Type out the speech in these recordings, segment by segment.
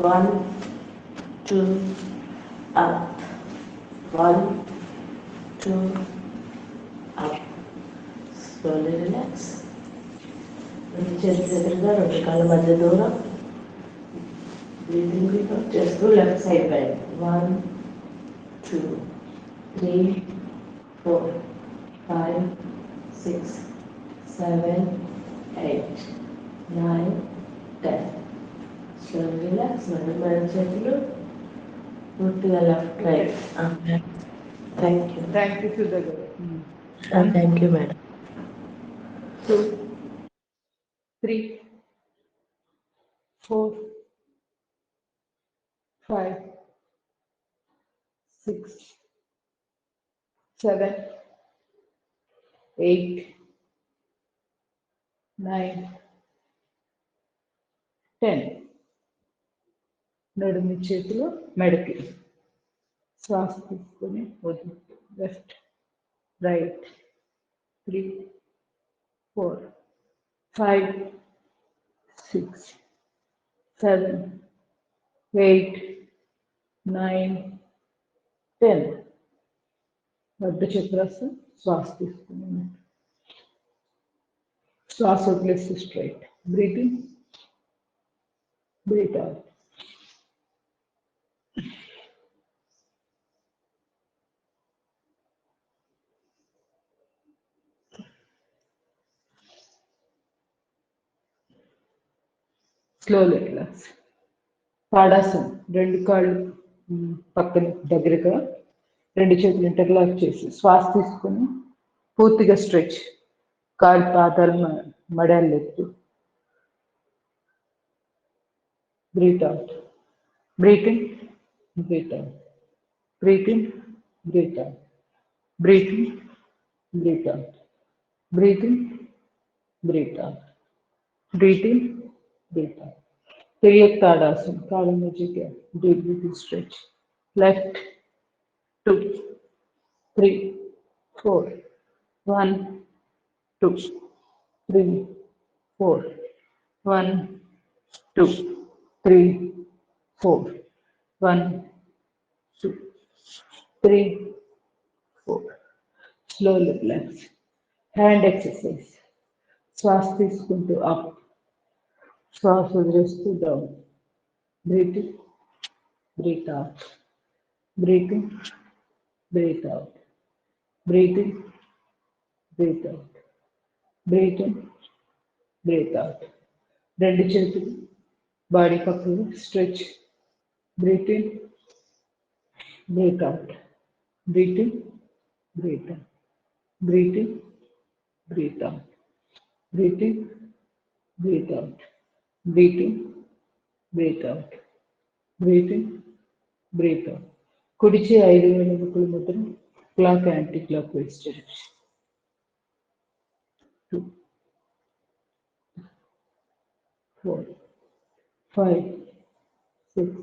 1, 2, up. 1, 2, up. Slowly relax. Chest eduruga, rendu kalla madhya dooram. Breathing quick up, just do left side bend. 1, 2, 3, 4, 5, 6, 7, 8, 9, 10. Slowly relax. Nadu చేతులు పూర్తిగా left right. Thank you. Thank you Sudha garu. Thank you madam. 2, 3, 4, 5, 6, 7, 8, 9, 10. నడుము చేతులు మెడకి. శ్వాస తీసుకొని వద్దు. Left, right, 3, 4, 5, 6, 7, 8, 9, 10. అర్ధ చక్రాసనం. శ్వాస తీసుకుని శ్వాస వదిలేసి straight. Breathing, breath out. Slowly relax. తాడాసనం. రెండు కాళ్ళు పక్కన దగ్గరగా, రెండు చేతులు ఇంటర్లాక్ చేసి శ్వాస తీసుకొని పూర్తిగా స్ట్రెచ్. కాళ్ళు పాదాలు మడాలు ఎత్తు. Breath out. Breathing, breath out. Breathing, breath out. Breathing, breath out. Breathing, breath out. Breathing, breath out. తిరియక్ తాడాసనం. కాళ్ళ మధ్యగా deep breathing stretch. Left, 2, 3, 4, 1, 2, 3, 4, 1, 2, 3, 4, 1, 2, 3, 4. Slowly relax. Hand exercise. శ్వాస తీసుకుంటూ అప్, శ్వాస వదిలేస్తూ down. Breathing, breath out. Breathing, breath out. Breathing, breath out. Breathing, breath out. రెండు చేతులు బాడీ పక్కన stretch. Breathing, breath out. Breathing, breath out. Breathing, breath out. Breathing, breath out. Breathing, breath out. Breathing, breath out. కుడిచే 5 వెనుముకల ముద్ర. Clock anti clock vice direction. 2, 4, 5, 6,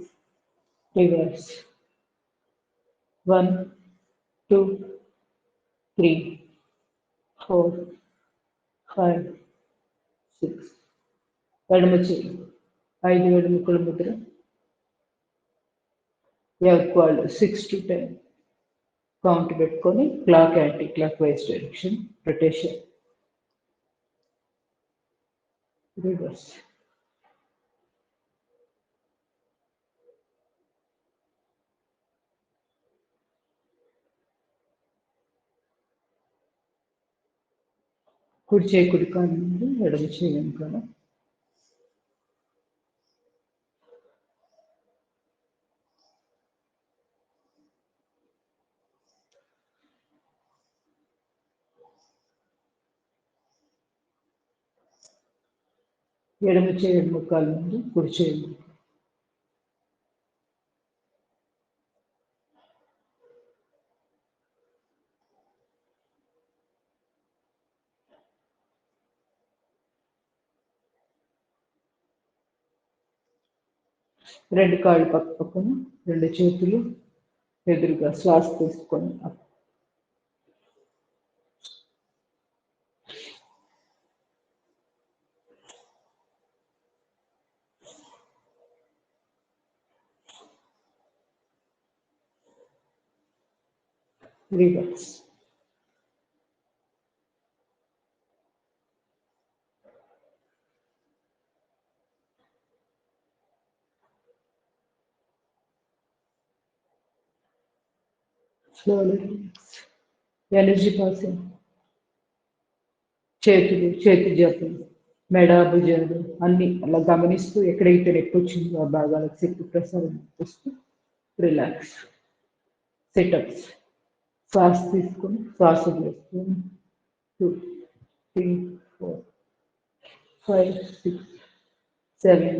reverse. 1, 2, 3, 4, 5, 6. ఎడమ చేయి 5 వెనుముకల ముద్ర. వాళ్ళు 6 to 10 కౌంట్ పెట్టుకొని clock anti clock vice direction rotation. Reverse. కుడి చేయి కుడి కాలు ముందు, ఎడమ చేయి వెనుకాల. ఎడమ చేయి ఎడమ కాలు ముందు, కుడి చేయి. రెండు కాళ్ళు పక్క పక్కన, రెండు చేతులు ఎదురుగా. శ్వాస తీసుకొని up. Relax. Slowly relax. Energy passing. చేతులు చేతి జబ్బులు మెడ భుజాలు అన్ని అలా గమనిస్తూ ఎక్కడైతే నొప్పి వచ్చిందో ఆ భాగాలకు శక్తి ప్రసారం చేస్తూ రిలాక్స్. సిటప్స్. శ్వాస తీసుకుని శ్వాస వేస్తూ 2, 3, 4, 5, 6, 7,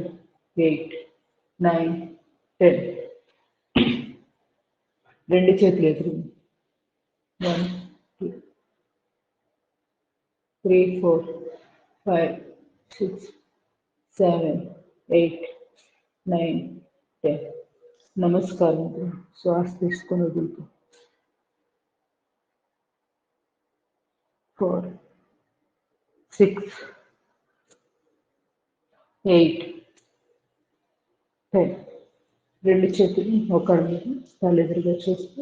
8, 9, 10. రెండు చేతులు ఎదురు 1, 2, 3, 4, 5, 6, 7, 8, 9, 10. నమస్కారం. శ్వాస తీసుకొని వదులుతూ 4, 6, 8, 10. రెండు చేతులు ఒకరి మీద తలెదురుగా చేస్తూ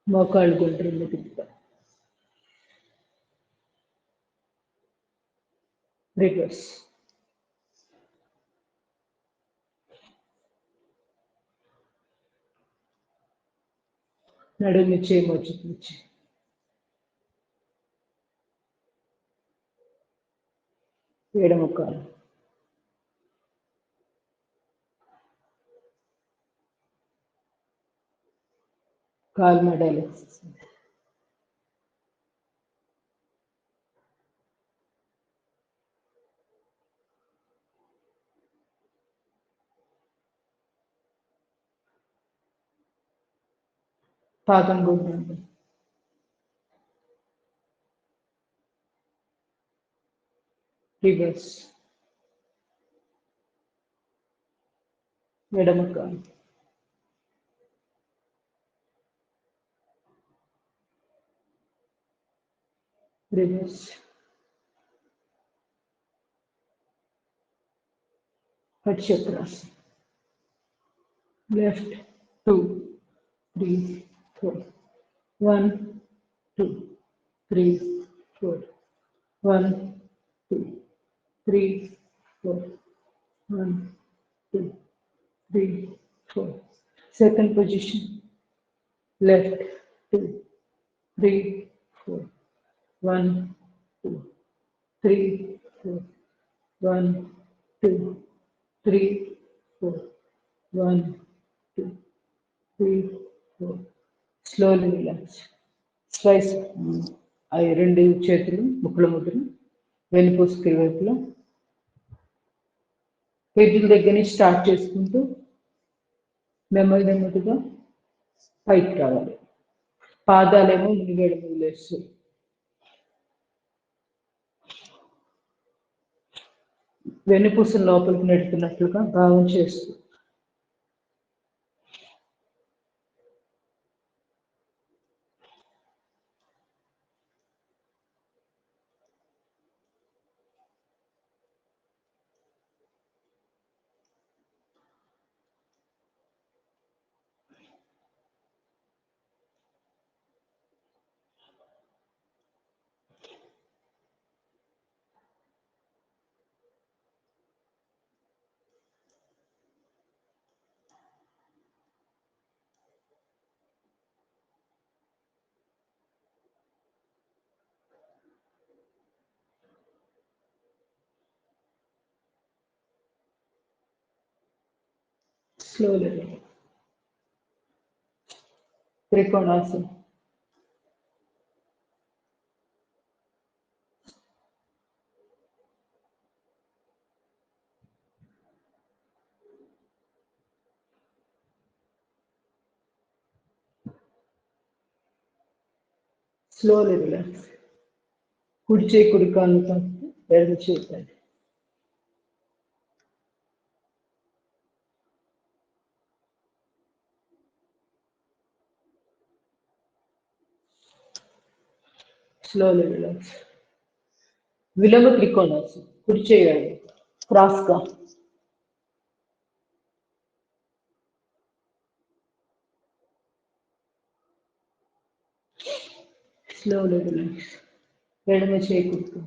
మోకాళ్ళు గుండ్రంగా తిప్పుతాం. రివర్స్. నడుము చేయి ఎడమ కాలు కాలు మడాలి. పాదం గుండ్రంగా. రివర్స్. ఎడమ కాలు reverse. హఠచక్రాసనం. Left 2, 3, 4. 1, 2, 3, 4. 1, 2, 3, 4. 1, 2, 3, 4. Second position. Left 2, 3, 4. 1, 2, 3, 4. 1, 2, 3, 4. 1, 2, 3, 4. Slowly relax. Strides. అవి రెండు చేతులు ముక్కుల ముద్ర వెన్నుపూసకి వైపులో చేతుల దగ్గర నుంచి స్టార్ట్ చేసుకుంటూ నెమ్మదిగా పైకి రావాలి. పాదాలేమో మునిగేడు మొదలేస్తూ వెన్నుపూసను లోపలికి నెడుతున్నట్లుగా భావం చేస్తూ slowly. Trikonasana. Slowly relax. కుడి చేయి కుడి కాలు తాకుతూ ఎడమ చేయి. Slowly relax. విలోమ త్రికోణాసనం. కుడి చేయాలి Slowly relax. ఎడమ చేయి కుట్టు.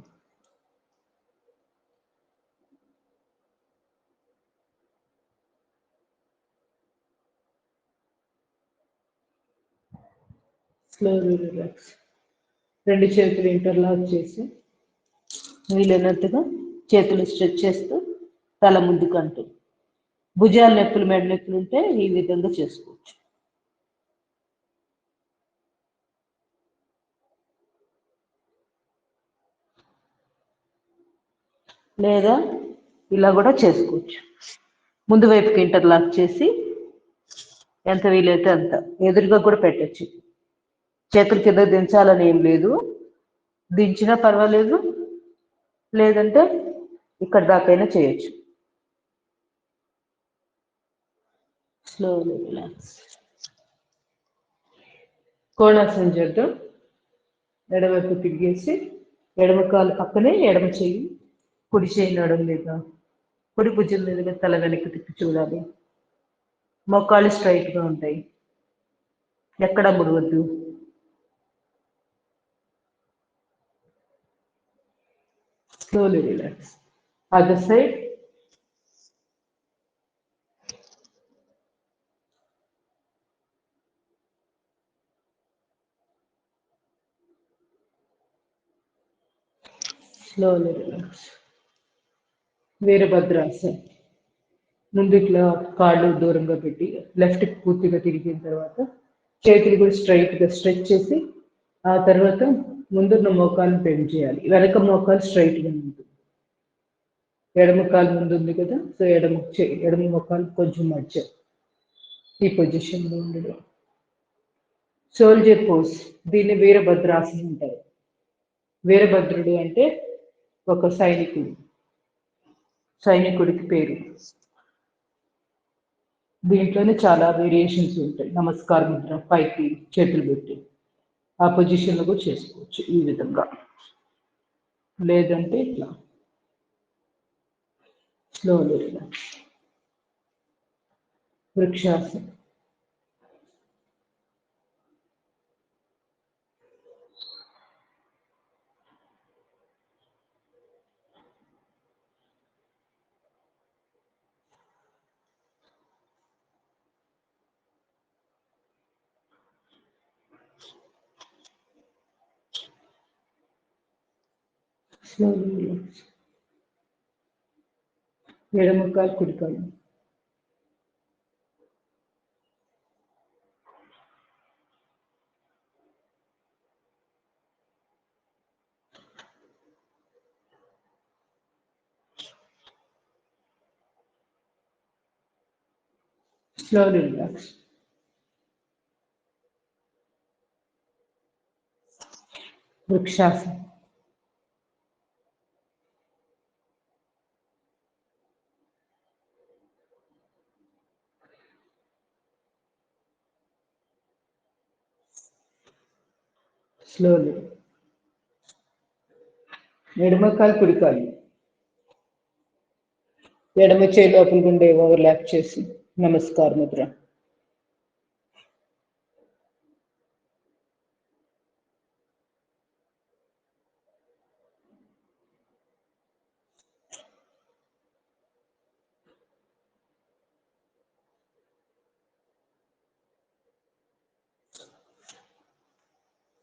Slowly relax. రెండు చేతులు ఇంటర్లాక్ చేసి వీలైనంతగా చేతులు స్ట్రెచ్ చేస్తూ తల ముందుకు అంటూ. భుజాల నొప్పులు మెడ నొప్పులు ఉంటే ఈ విధంగా చేసుకోవచ్చు. లేదా ఇలా కూడా చేసుకోవచ్చు. ముందు వైపుకి ఇంటర్లాక్ చేసి ఎంత వీలైతే అంత ఎదురుగా కూడా పెట్టచ్చు. చేతులు కింద దించాలని ఏం లేదు, దించినా పర్వాలేదు, లేదంటే ఇక్కడ దాకైనా చేయొచ్చు. Slowly relax. కోణాసనం చేద్దాం. ఎడమవైపు తిరిగేసి ఎడమ కాలు పక్కనే ఎడమ చెయ్యి, కుడి చేయి నడుము మీద, కుడి భుజం మీదుగా తల వెనక్కి తిప్పి చూడాలి. మోకాళ్ళు స్ట్రైట్గా ఉంటాయి, ఎక్కడ ముడవద్దు. Slowly relax. Other side. Slowly relax. వీరభద్రాసన్. ముందు ఇట్లా కాళ్ళు దూరంగా పెట్టి లెఫ్ట్కి పూర్తిగా తిరిగిన తర్వాత చేతులు కూడా స్ట్రైట్గా స్ట్రెచ్ చేసి ఆ తర్వాత ముందున్న మోకాలు బెండ్ చేయాలి. వెనక మోకాలు స్ట్రైట్గా ఉంటుంది. ఎడమ కాలు ముందు ఉంది కదా, సో ఎడమ మోకాలు కొంచెం మధ్య ఈ పొజిషన్లో ఉండడం. సోల్జర్ పోజ్, దీన్ని వీరభద్రాసనం అంటారు. వీరభద్రుడు అంటే ఒక సైనికుడికి పేరు. దీంట్లోనే చాలా వేరియేషన్స్ ఉంటాయి. నమస్కార ముద్ర, పైకి చేతులు పెట్టి ఆ పొజిషన్లో కూడా చేసుకోవచ్చు ఈ విధంగా, లేదంటే ఇట్లా. Slowly relax. వృక్షాసనం. Slowly relax. ఎడమ కాలు కుడి కాలు. Slowly relax. వృక్షాసనం. స్లోలీ. ఎడమ కాలు కుడి కాలు. ఎడమ చేయి లోపల గుండె ఓవర్లాప్ చేసి నమస్కార ముద్ర.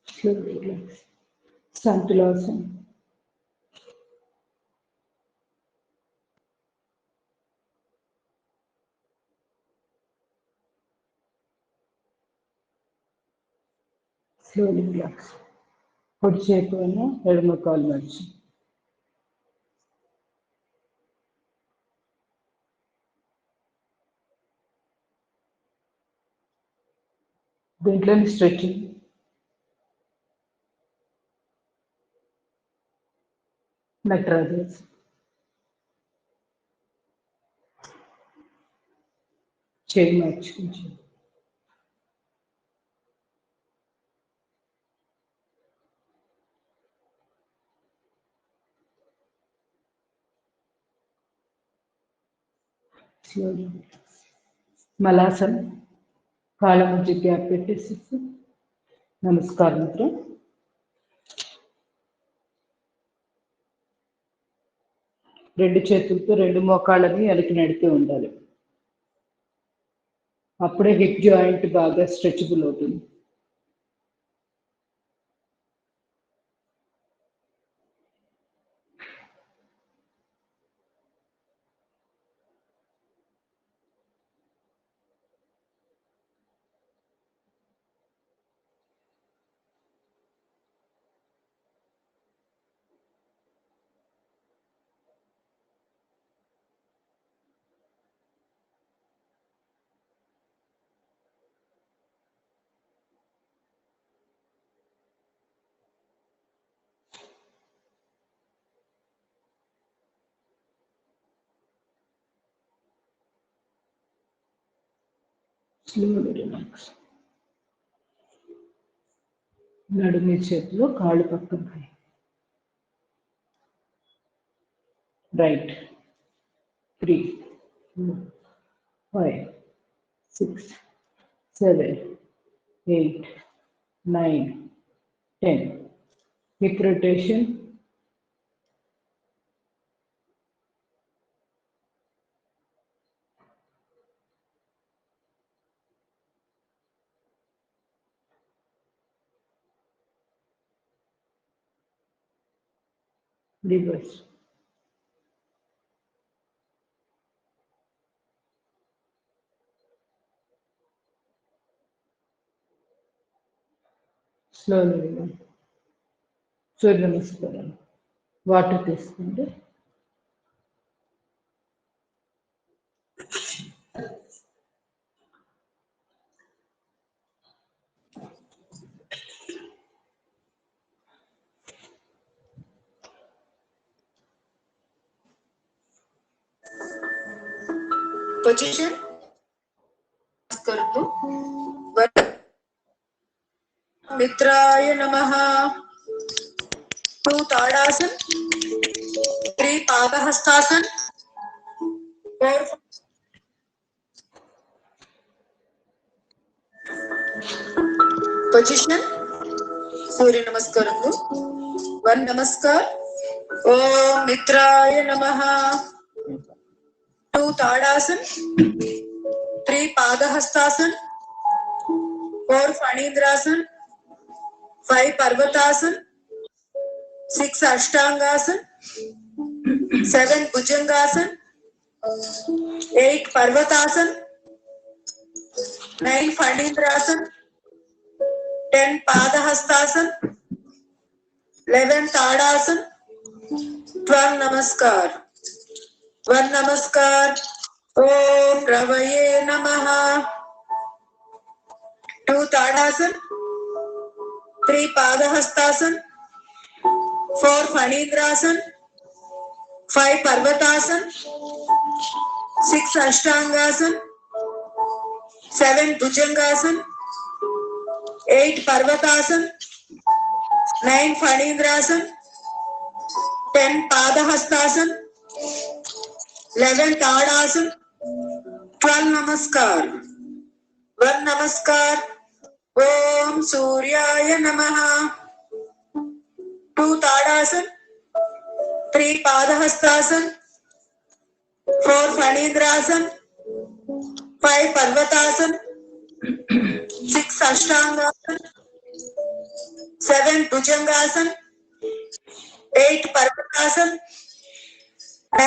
Slowly relax. సంతులాసనం. Slowly relax. కుడి చేతి వల్ల ఎడమ కాలు మర్చి. దీంట్లోని స్ట్రెచ్చింగ్. నటరాజస్. చేయి మార్చి కొంచెం. Slowly relax. మలాసన్. కాళ్ళ మధ్య గ్యాప్ పెట్టేసి నమస్కార ముద్ర. రెండు చేతులతో రెండు మోకాళ్ళని వెనక్కి నడిపి ఉండాలి. అప్పుడే హిప్ జాయింట్ బాగా స్ట్రెచబుల్ అవుతుంది. Slowly relax. నడుము చేతిలో కాళ్ళు పక్కన. Right 3 4 5 6 7 8 9 10. Hip rotation. Reverse. Slowly release. సూర్య నమస్కారం. వాటర్ తీసుకోండి. Position. करतो. मित्राय नमः. 2 ताड़ासन, 3 पादहस्तासन, 4 position. सूर्य नमस्कार. 1 नमस्कार. ओम मित्राय नमः. 2 ताड़ासन, 3 पादहस्तासन, 4 फणींद्रासन, 5 पर्वतासन, 6 अष्टांगासन, 7 भुजंगासन, 8 पर्वतासन, 9 फणींद्रासन, 10 पादहस्तासन, 11 ताड़ासन, 12 नमस्कार. 1 नमस्कार. ओम रवये नमः. 2 ताड़ासन, 3 पादहस्तासन, 4 फणींद्रासन, 5 पर्वतासन, 6 अष्टांगासन, 7 भुजंगासन, 8 पर्वतासन, 9 फणींद्रासन, 10 पादहस्तासन, 11 ताड़ासन, 12 नमस्कार. 1 नमस्कार. ओम सूर्याय नमः. 2 ताड़ासन, 3 पादहस्तासन, 4 फणींद्रासन, 5 पर्वतासन, 6 अष्टांगासन, 7 भुजंगासन, 8 पर्वतासन,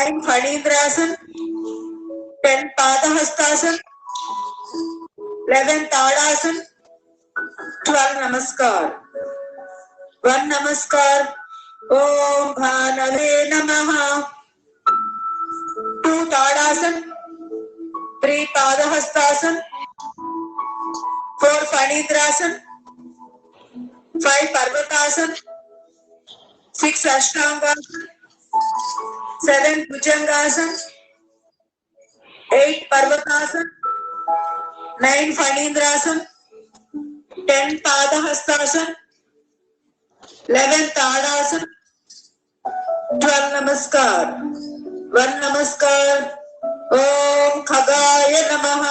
9 फणींद्रासन, 10 पादहस्तासन, 11 ताड़ासन, 12 नमस्कार. 1 नमस्कार. ओम भानवे नमः. 2 ताड़ासन, 3 पादहस्तासन, 4 फणींद्रासन, 5 पर्वतासन, 6 अष्टांगासन, 7 भुजंगासन, 8 पर्वतासन, 9 फणींद्रासन, 10 पादहस्तासन, 11 ताड़ासन, 12 नमस्कार. 1 नमस्कार. ओम खगाय नमः.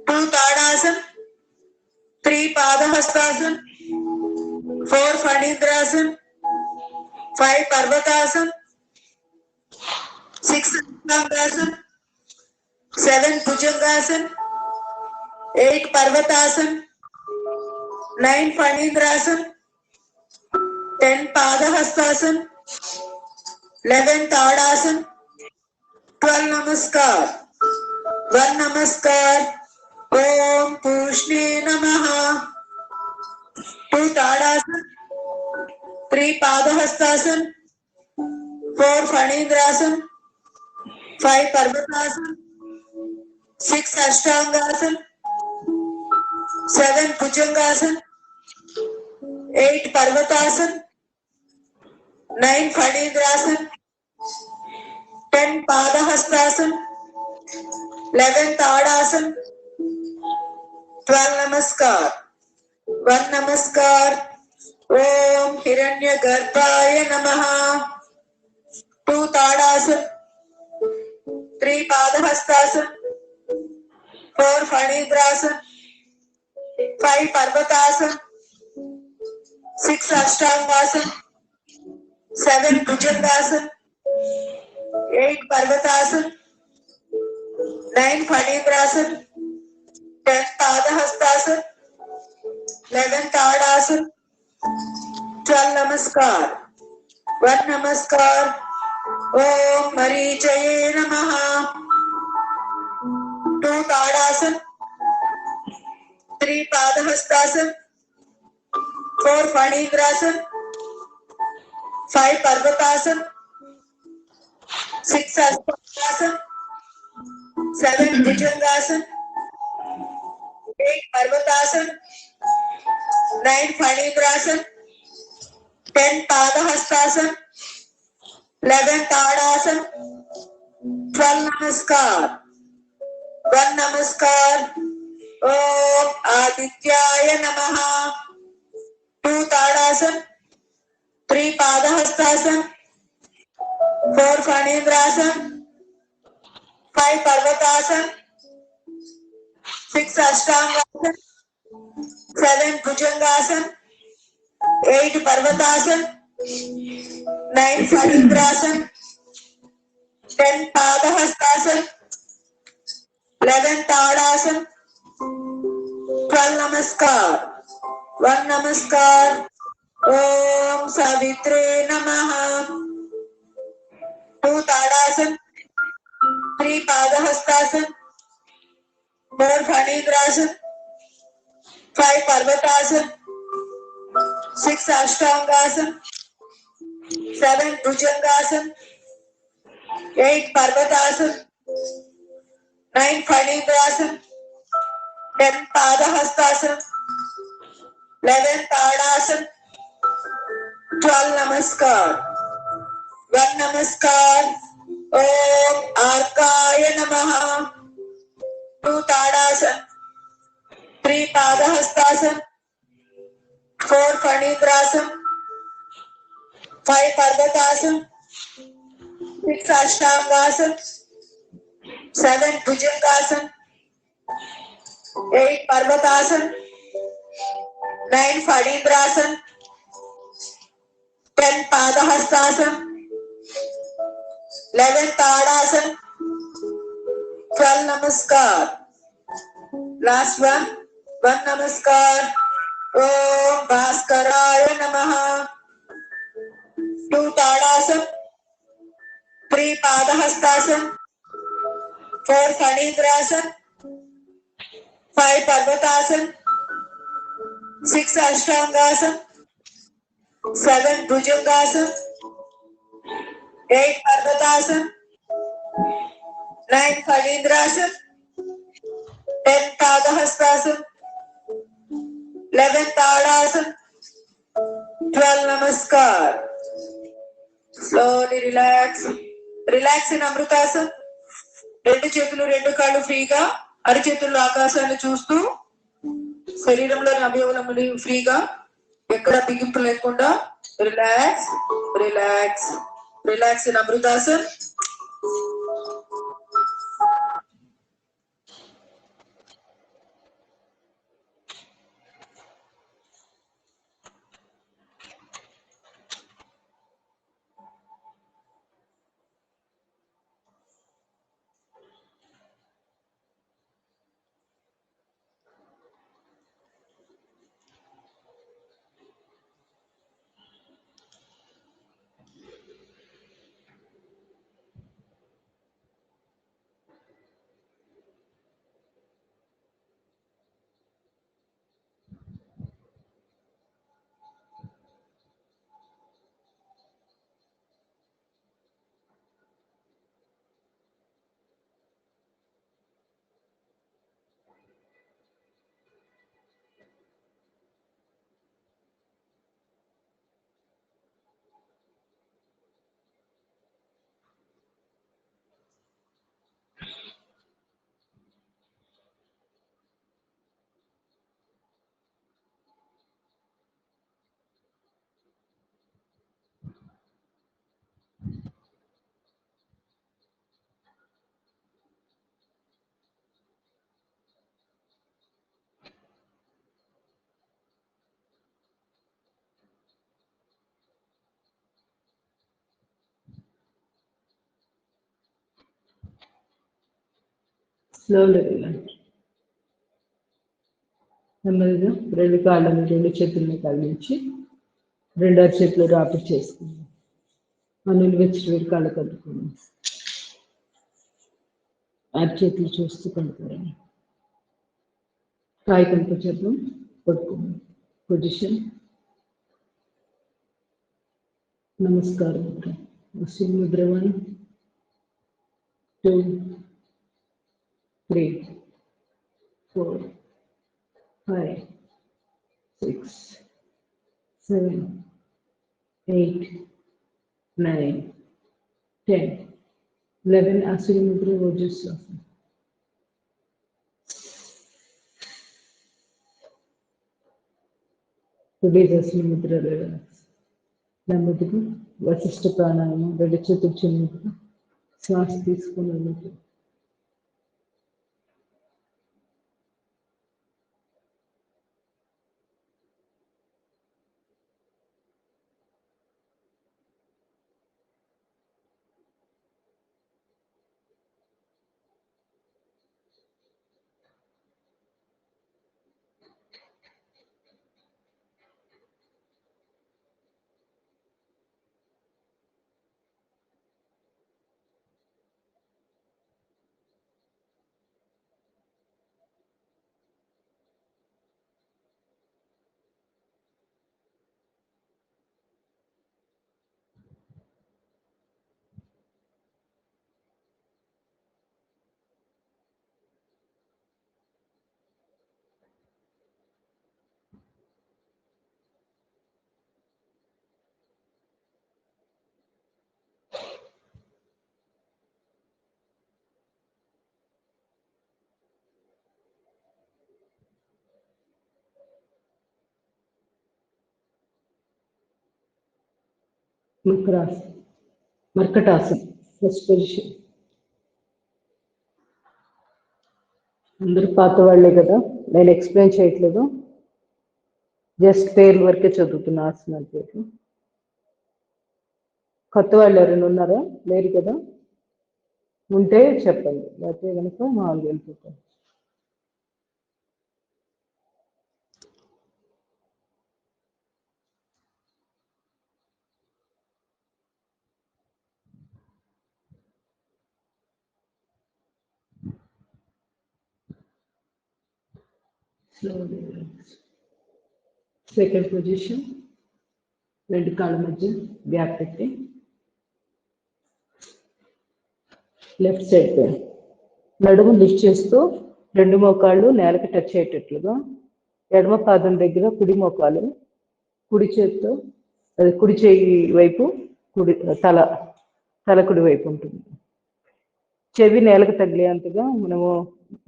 2 ताड़ासन, 3 पादहस्तासन, 4 फणींद्रासन, 5 पर्वतासन, 6 Ashtangasana, 7 Bhujangasana, 8 Parvatasana, 9 Phanindrasana, 10 Padahastasana, 11 Tadasana, 12 Namaskar. 1 Namaskar. Om Pushne Namaha. 2 Tadasana, 3 Padahastasana, 4 Phanindrasana, 5 Parvatasana, 6 Ashtangasana, 7 Bhujangasana, 8 Parvatasana, 9 Phanindrasana, 10 Padahastasana, 11 Tadasana, 12 Namaskar. 1 Namaskar. Om Hiranya Garbhaya Namaha. 2 Tadasana, 3 Padahastasana, 4 Phanindrasana, 5 Parvatasana, 6 Ashtangasana, 7 Bhujangasana, 8 Parvatasana, 9 Phanindrasana, 10 Padahastasana, 11 Tadasana, 12 Namaskar. 1 Namaskar. Om Marichaye Namaha. 2 Tadasana, 3 Padahastasana, 4 Phanindrasana, 5 Parvatasana, 6 Ashtangasana, 7 Bhujangasana, 8 Parvatasana, 9 Phanindrasana, 10 Padahastasana, 11 Tadasana, 12 Namaskar. 1 Namaskar. Om Adityaya Namaha. 2 Tadasana, 3 Padahastasana, 4 Phanindrasana, 5 Parvatasana, 6 Ashtangasana, 7 Bhujangasana, 8 Parvatasana, 9 Phanindrasana, 10 Padahastasana, 11 Tadasana, 12 Namaskar. 1 Namaskar. Om Savitre Namaha. 2 Tadasana, 3 Padahastasana, 4 Phanindrasana, 5 Parvatasana, 6 Ashtangasana, 7 Bhujangasana, 8 Parvatasana, 9 Phanindrasana, 10 Padahastasana, 11 Tadasana, 12 Namaskar. 1 Namaskar. Om Arkaya Namaha. 2 Tadasana, 3 Padahastasana, 4 Phanindrasana, 5 Parvatasana, 6 Ashtangasana, 7 Bhujangasana, 8 Parvatasana, 9 Phanindrasana, 10 Padahastasana, 11 Tadasana, 12 Namaskar. Last one. 1 Namaskar. Om Bhaskaraya Namaha. 2 Tadasana, 3 Padahastasana, 4 Phanindrasana, 5 Parvatasana, 6 Ashtangasana, 7 Bhujangasana, 8 Parvatasana, 9 Phanindrasana, 10 Padahastasana, 11 Tadasana, 12 Namaskar. Slowly relax. Relax in Amrutasana. 2 చేతులు 2 కాళ్ళు ఫ్రీగా, అరిచేతుల్లో ఆకాశాన్ని చూస్తూ శరీరంలోని అవయవులను ఫ్రీగా, ఎక్కడ బిగింపు లేకుండా రిలాక్స్ రిలాక్స్ రిలాక్స్ ఇన్ అమృతాసన్. Slowly relax. నెమ్మదిగా రెండు కాళ్ళని రెండు చేతుల్ని కదిలించి రెండు అరచేతులు రాపిడి చేసుకుందాం. ఆ నిలువెచ్చటి వేడి కాళ్ళు కలుపుకుందాం. అరచేతులు చూస్తూ కలుపుకోండి. కాయ కనుక చేద్దాం. పడుకుందాం. పొజిషన్. నమస్కారం ముద్ర. అశ్విని ముద్ర 1 2 3 4 5 6 7 8 9 10 11 అశ్విని ముద్ర ఓజస్వాసం. today's Ashwini Mudra relax. నెమ్మదిగా వశిష్ఠ ప్రాణాయామం రెండు చేతులు చిన్నదిగా శ్వాస తీసుకుని మర్కటాసన్ ఫస్ట్ పొజిషన్. అందరూ పాత వాళ్ళే కదా, నేను ఎక్స్ప్లెయిన్ చేయట్లేదు, జస్ట్ పేర్లు వరకే చదువుతున్నా ఆసనాల పేరు. కొత్త వాళ్ళు ఎవరైనా ఉన్నారా? లేరు కదా, ఉంటే చెప్పండి, లేకపోతే కనుక మామూలుగా వెళ్ళిపోతాం. Second position. రెండు కాళ్ళ మధ్య గ్యాప్ పెట్టి లెఫ్ట్ సైడ్ పైన నడుము లిఫ్ట్ చేస్తూ రెండు మోకాళ్ళు నేలకి టచ్ అయ్యేటట్లుగా, ఎడమ పాదం దగ్గర కుడి మోకాలు, కుడి చేతితో అది కుడి చేయి వైపు, కుడి తల కుడి వైపు ఉంటుంది. చెవి నేలకు తగిలేంతగా మనము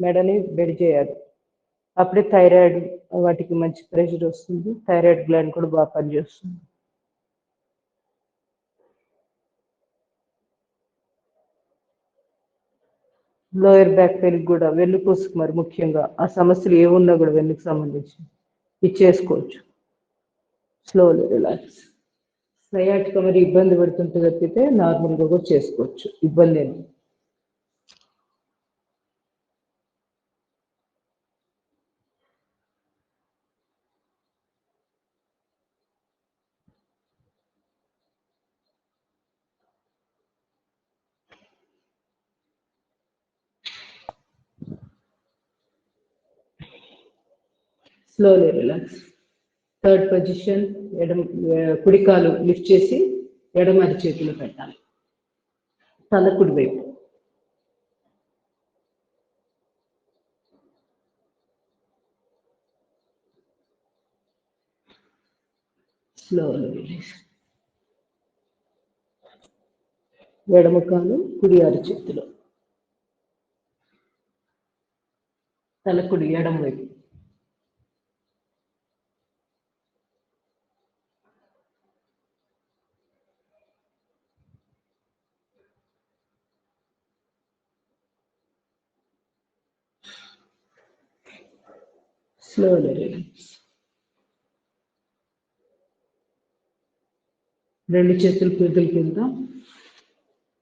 మెడని బెడి చేయాలి. అప్పుడే థైరాయిడ్ వాటికి మంచి ప్రెషర్ వస్తుంది, థైరాయిడ్ గ్లాండ్ కూడా బాగా పనిచేస్తుంది. లోయర్ బ్యాక్ పెయిన్ కూడా, వెన్నుపూసకు మరి ముఖ్యంగా ఆ సమస్యలు ఏమున్నా కూడా వెన్నుకు సంబంధించి ఇది చేసుకోవచ్చు. Slowly relax. సయాటిక మరి ఇబ్బంది పడుతుంటే తప్పితే నార్మల్గా కూడా చేసుకోవచ్చు, ఇబ్బంది లేదు. Slowly relax. Third position. కుడికాలు లిఫ్ట్ చేసి ఎడమ చేతిలో పెట్టాలి, తల కుడి వైపు. Slowly release. ఎడమ కాలు కుడి అరచేతిలో, తల కుడి ఎడమ వైపు. Slowly release. రెండు చేతులు పిరుదుల కింద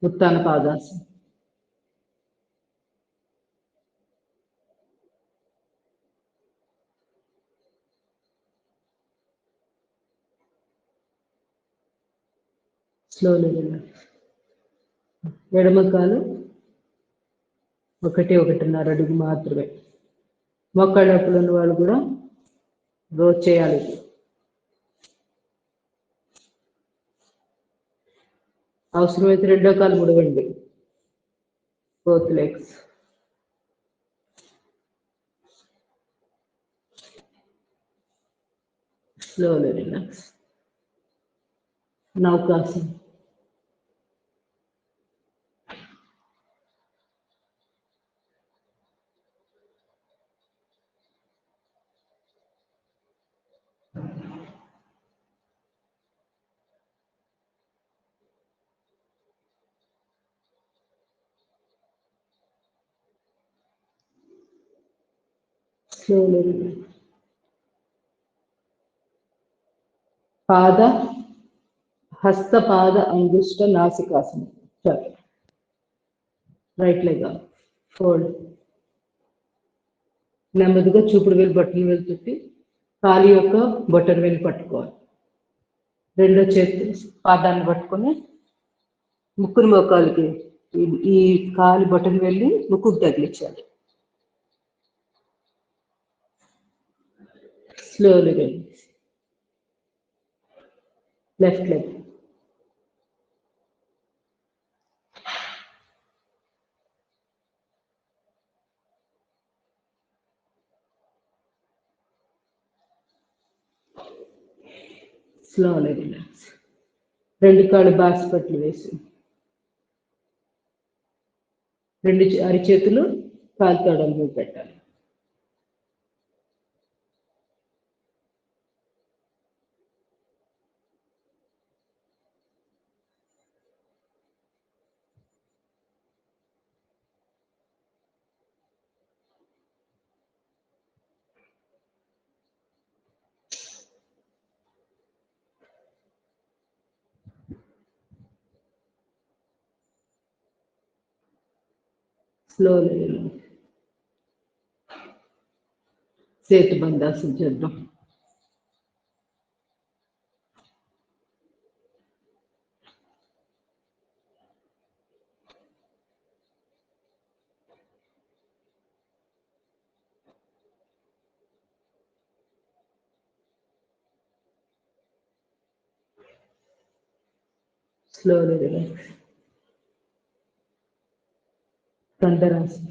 ఉత్తాన పాదాసనం. Slowly relax. ఎడమ కాలు 1-1.5 అడుగు మాత్రమే. మోకాళ్ళ నొప్పులు ఉన్న వాళ్ళు కూడా రోజు చేయాలి. అవసరమైతే రెండో కాలు ముడవండి. Both legs. Slowly relax. నౌకాసన. Slowly relax. పాద హస్తపాద అంగుష్ట నాసికాసనం. చాలు. Right leg fold. నెమ్మదిగా చూపుడు వేలు బొట్టన వేలు చుట్టి కాలు యొక్క బొట్టన వేలు పట్టుకోవాలి. రెండో చేతి పాదాన్ని పట్టుకొని ముక్కుని మోకాలికి ఈ కాలు బొట్టన వెళ్ళి ముక్కుకు తగిలించాలి. Slowly release. Left leg. Slowly relax. రెండు కాళ్ళు బాసిపట్లు వేసి రెండు అరిచేతులు కాలు తొడల మీద పెట్టాలి. Slowly relax. సేతు బంధాసన చేద్దాం. Slowly relax. కందరాసన.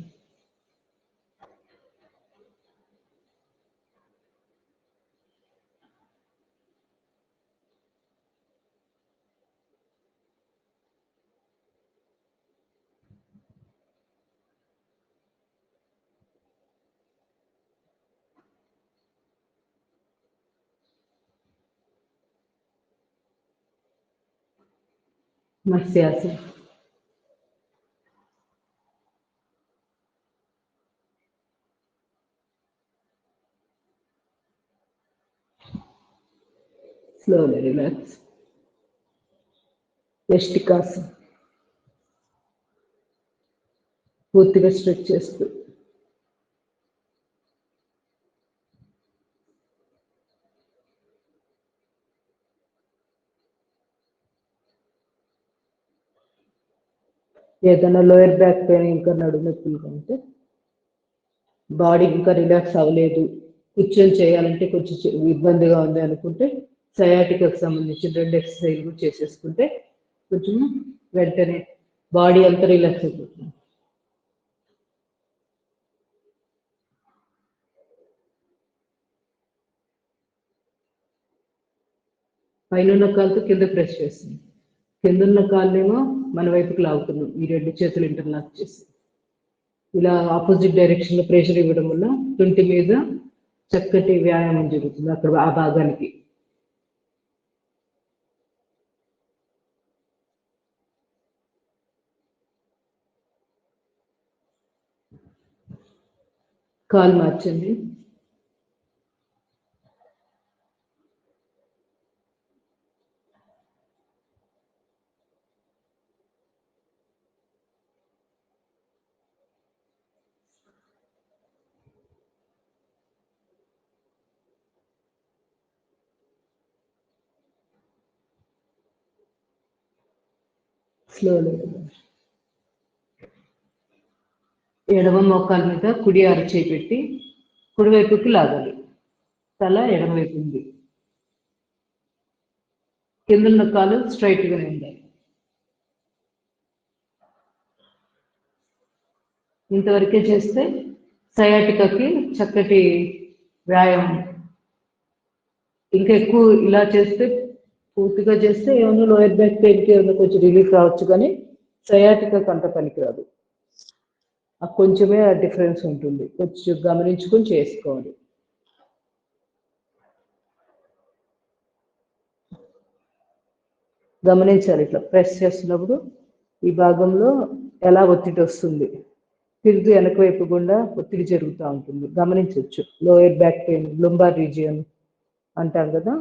మత్స్యాసన. Slowly relax. యష్టికాసన. పూర్తిగా స్ట్రెచ్ చేస్తూ ఏదైనా లోయర్ బ్యాక్ పెయిన్ ఇంకా నడుము నొప్పులు ఉంటే బాడీ ఇంకా రిలాక్స్ అవ్వలేదు, కూర్చొని చేయాలంటే కొంచెం ఇబ్బందిగా ఉంది అనుకుంటే సయాటికాకు సంబంధించిన 2 ఎక్సర్సైజ్ కూడా చేసేసుకుంటే కొంచెం వెంటనే బాడీ అంతా రిలాక్స్ అయిపోతుంది. పైన ఉన్న కాలుతో కింద ప్రెస్ చేస్తుంది, కింద ఉన్న కాళ్ళేమో మన వైపుకి లాగుతున్నాం. ఈ 2 చేతులు ఇంటర్లాక్ చేసి ఇలా ఆపోజిట్ డైరెక్షన్ లో ప్రెషర్ ఇవ్వడం వల్ల తుంటి మీద చక్కటి వ్యాయామం జరుగుతుంది అక్కడ ఆ భాగానికి. కాలు మార్చండి. స్లోలీ. ఎడమ మోకాల మీద కుడి అరచేయి పెట్టి కుడివైపుకి లాగాలి. తల ఎడమవైపు ఉంది. కిందన్న కాలు స్ట్రైట్ గానే ఉండాలి. ఇంతవరకే చేస్తే సయాటికాకి చక్కటి వ్యాయామం. ఇంకా ఎక్కువ ఇలా చేస్తే పూర్తిగా చేస్తే ఏమన్నా లోయర్ బ్యాక్ పెయిన్కి ఏమన్నా కొంచెం రిలీఫ్ రావచ్చు, కానీ సయాటికాకి అంత పనికిరాదు. కొంచెమే ఆ డిఫరెన్స్ ఉంటుంది, కొంచెం గమనించుకొని చేసుకోవాలి. గమనించాలి, ఇట్లా ప్రెస్ చేస్తున్నప్పుడు ఈ భాగంలో ఎలా ఒత్తిడి వస్తుంది, తిరిగి వెనక వైపు గుండా ఒత్తిడి జరుగుతూ ఉంటుంది, గమనించవచ్చు. Lower back pain, lumbar region అంటాం కదా,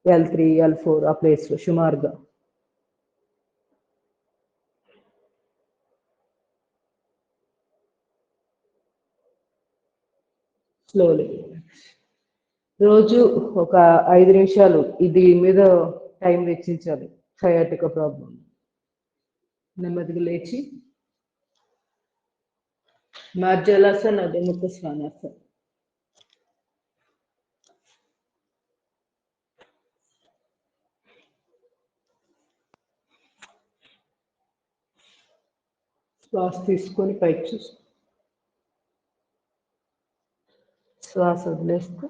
L3 L4 ఆ ప్లేస్లో సుమారుగా. స్లోలీ. రోజు ఒక 5 నిమిషాలు ఇది మీద టైం వెచ్చించాలి. Sciatica problem. నెమ్మదిగా లేచి మార్జాలాసన్, అధోముఖ స్వానాసన్. శ్వాస తీసుకొని పైకి చూసుకో, శ్వాస వదిలేస్తూ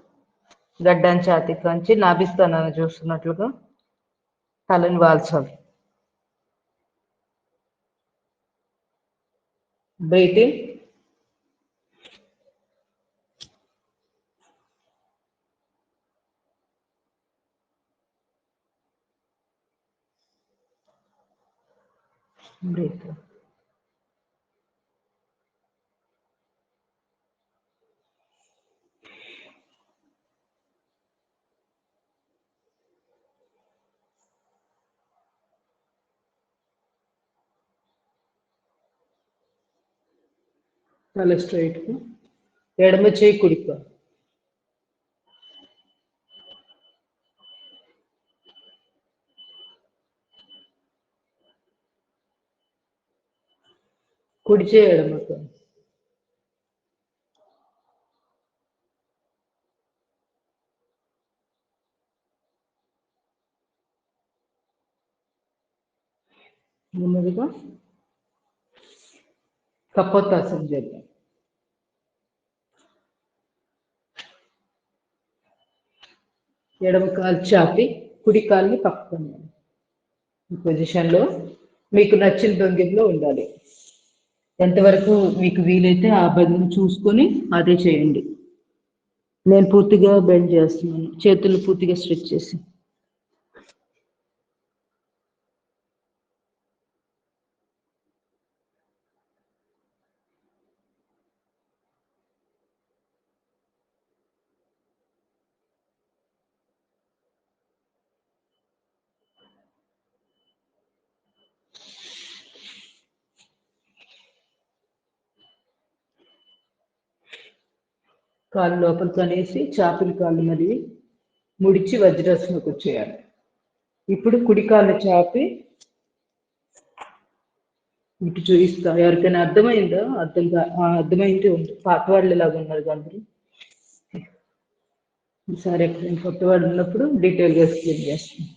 గడ్డం ఛాతీ కాంచి నాభిస్థానాన్ని చూస్తున్నట్లుగా తలని వాల్చాలి. Breathe in, breathe out. తల స్ట్రైట్, ఎడమ చేయి కుడిక, కుడి చేయి ఎడమక, నెమ్మదిగా కపోతాసనం చేద్దాం. ఎడమ కాలు చాపి కుడి కాలుని పక్కన ఈ పొజిషన్లో మీకు నచ్చిన భంగిమలో ఉండాలి. ఎంతవరకు మీకు వీలైతే ఆ భంగిమ చూసుకొని అదే చేయండి. నేను పూర్తిగా బెండ్ చేస్తున్నాను, చేతులు పూర్తిగా స్ట్రెచ్ చేసి. కాళ్ళు లోపలికి అనేసి చాపిలి కాళ్ళు మరి ముడిచి వజ్రాసనకు వచ్చేయాలి. ఇప్పుడు కుడి కాళ్ళు చాపి ఇటు చూపిస్తా. ఎవరికైనా అర్థమైందా? అర్థమైంటే ఉంది. పాత వాళ్ళు ఇలాగ ఉన్నారు అందరూ. ఈసారి ఎక్కడైనా కొత్త వాళ్ళు ఉన్నప్పుడు డీటెయిల్గా ఎక్స్ప్లెయిన్ చేస్తాను.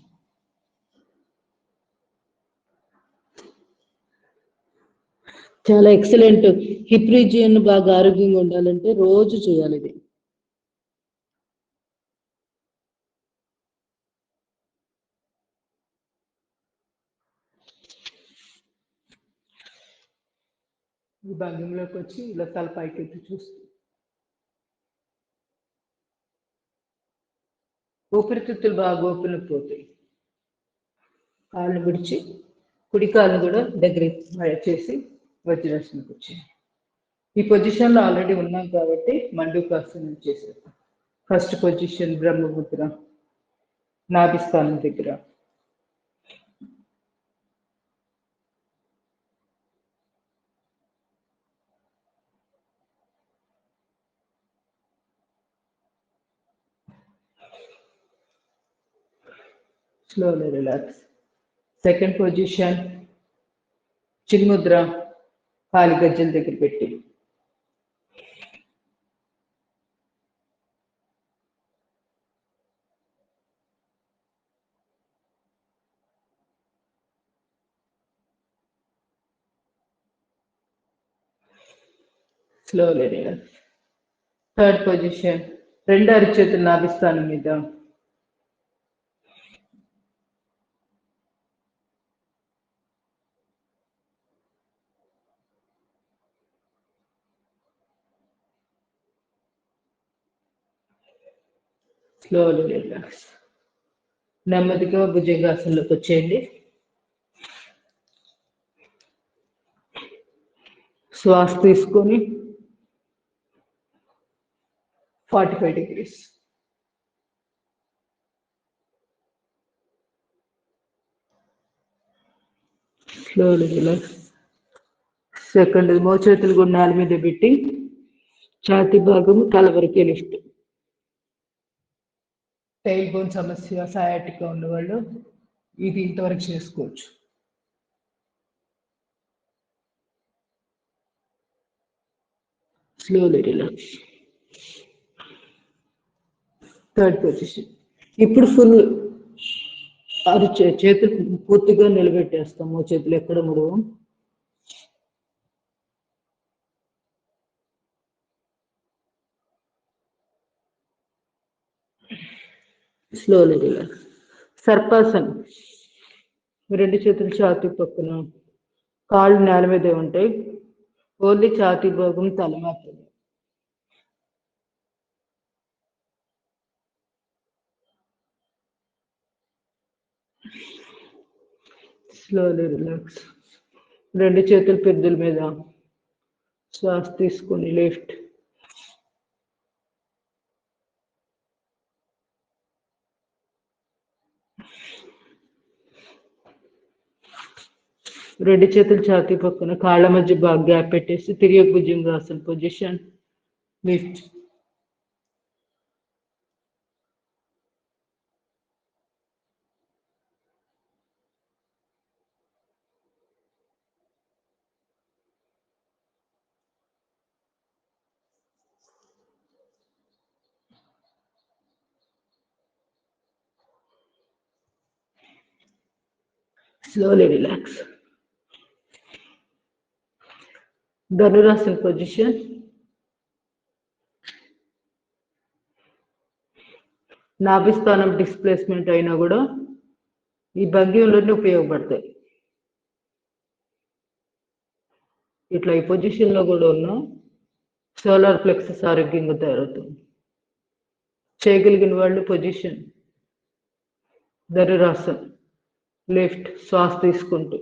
చాలా ఎక్సలెంట్. హిప్ రీజియన్ బాగా ఆరోగ్యంగా ఉండాలంటే రోజు చేయాలి ఇది. ఈ భంగిమలోకి వచ్చి ఇలా తల పైకి ఎత్తి చూస్తూ ఊపిరితిత్తులు బాగా ఓపెన్ పోతాయి. కాళ్ళు విడిచి కుడి కాళ్ళు కూడా దగ్గర చేసి వజ్రాసనకు వచ్చేయాలి. ఈ పొజిషన్లో ఆల్రెడీ ఉన్నాం కాబట్టి మండూకాసనం చేసేద్దాం. ఫస్ట్ పొజిషన్ బ్రహ్మముద్ర, నాభిస్థానం దగ్గర. Slowly relax. Second position, చిన్ముద్ర కాలి గజ్జల దగ్గర పెట్టి స్లోలీ రిలాక్స్. థర్డ్ పొజిషన్, రెండు అరిచేతులు నాభిస్థానం మీద, స్లోలీ రిలాక్స్. నెమ్మదిగా భుజంగాసనలోకి వచ్చేయండి. శ్వాస తీసుకొని 45 degrees. Slowly relax. సెకండ్, మోచేతులు గుండాల మీద పెట్టి ఛాతీ భాగము తల వరకే లిఫ్ట్. టైల్ బోన్ సమస్య సయాటిక్గా ఉన్నవాళ్ళు ఇది ఇంతవరకు చేసుకోవచ్చు. Slowly relax. Third position. ఇప్పుడు ఫుల్ చేతులు పూర్తిగా నిలబెట్టేస్తాము, చేతులు ఎక్కడ ముడవు. Slowly relax. సర్పాసన్, రెండు చేతులు ఛాతీ పక్కన, కాళ్ళు నేల మీదే ఉంటాయి, ఓన్లీ ఛాతీ భాగం తల మాత్రమే. Slowly relax. రెండు చేతులు పెద్దల మీద, శ్వాస తీసుకొని లెఫ్ట్. రెండు చేతులు ఛాతీ పక్కన, కాళ్ళ మధ్య బాగా గ్యాప్ పెట్టేసి తిరిగి భుజంగాసన position lift. Slowly relax. Dhanurasana position. నాభిస్థానం డిస్ప్లేస్మెంట్ అయినా కూడా ఈ భంగిమలోనే ఉపయోగపడతాయి. ఇట్లా ఈ పొజిషన్లో కూడా ఉన్న సోలార్ ప్లెక్సస్ ఆరోగ్యంగా తయారవుతుంది. చేయగలిగిన వాళ్ళు పొజిషన్ ధనురాసన్ లెఫ్ట్, శ్వాస తీసుకుంటూ.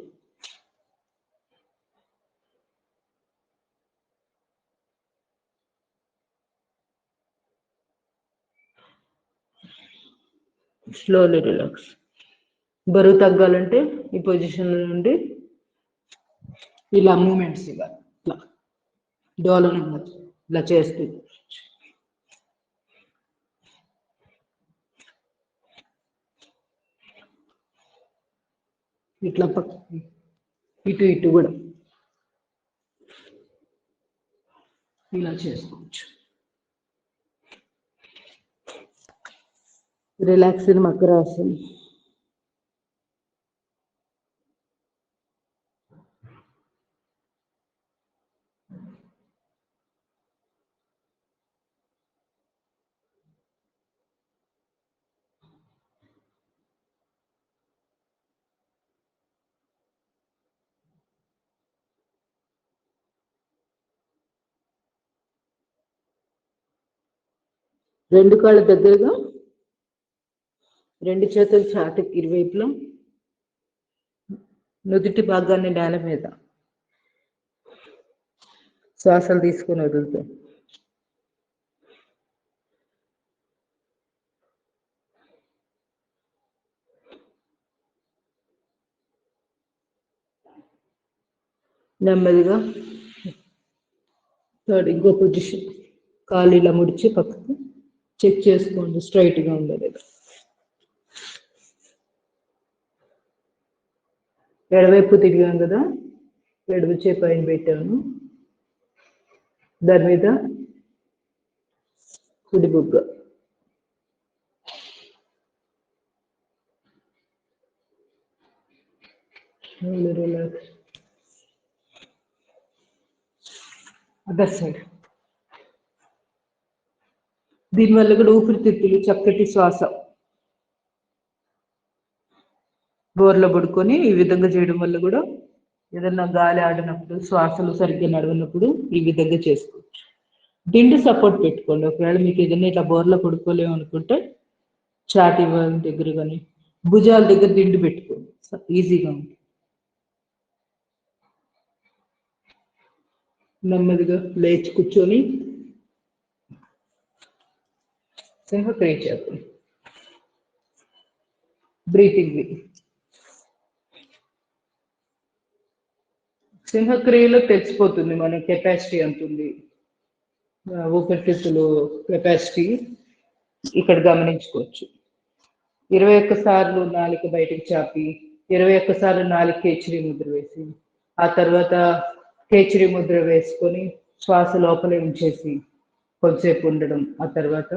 Slowly relax. బరువు తగ్గాలంటే ఈ పొజిషన్ నుండి ఇలా మూమెంట్స్ ఇవ్వాలి, ఇట్లా డోలనం ఇలా చేస్తూ ఇట్లా ఇటు ఇటు కూడా ఇలా చేసుకోవచ్చు. రిలాక్స్ ఇన్ మకరాసన్. రెండు కాళ్ళ దగ్గరగా, రెండు చేతులు ఛాతీకి ఇరువైపులా, నుదుటి భాగాన్ని నేల మీద శ్వాసలు తీసుకుని వదులుతాం. నెమ్మదిగా థర్డ్ ఇంకో పొజిషన్, కాళ్ళు ఇలా ముడిచి పక్కకు చెక్ చేసుకోండి స్ట్రైట్గా ఉందో లేదా. ఎడవైపు తిరిగాం కదా, ఎడమ చేయి పైన పెట్టాను, దాని మీద కుడి బుగ్గ. రిలాక్స్. Other side. దీనివల్ల కూడా ఊపిరితిత్తులు చక్కటి శ్వాస. బోర్లో పడుకొని ఈ విధంగా చేయడం వల్ల కూడా ఏదన్నా గాలి ఆడినప్పుడు, శ్వాసలు సరిగ్గా నడవనప్పుడు ఈ విధంగా చేసుకోవచ్చు. దిండు సపోర్ట్ పెట్టుకోండి. ఒకవేళ మీకు ఏదైనా ఇట్లా బోర్లో పడుకోలేము అనుకుంటే ఛాతీ దగ్గర కానీ భుజాల దగ్గర దిండు పెట్టుకోండి, ఈజీగా ఉంటుంది. నెమ్మదిగా లేచి కూర్చొని సింహక్రియ చేద్దాం. బ్రీతింగ్. సింహక్రియలో తెలిసిపోతుంది మన కెపాసిటీ ఎంత ఉంది, ఊపిరితిత్తులు కెపాసిటీ ఇక్కడ గమనించుకోవచ్చు. 21 సార్లు నాలుక బయటకు చాపి 21 సార్లు నాలుగు కేచరి ముద్ర వేసి, ఆ తర్వాత కేచరి ముద్ర వేసుకొని శ్వాస లోపలే ఉంచేసి కొంతసేపు ఉండడం, ఆ తర్వాత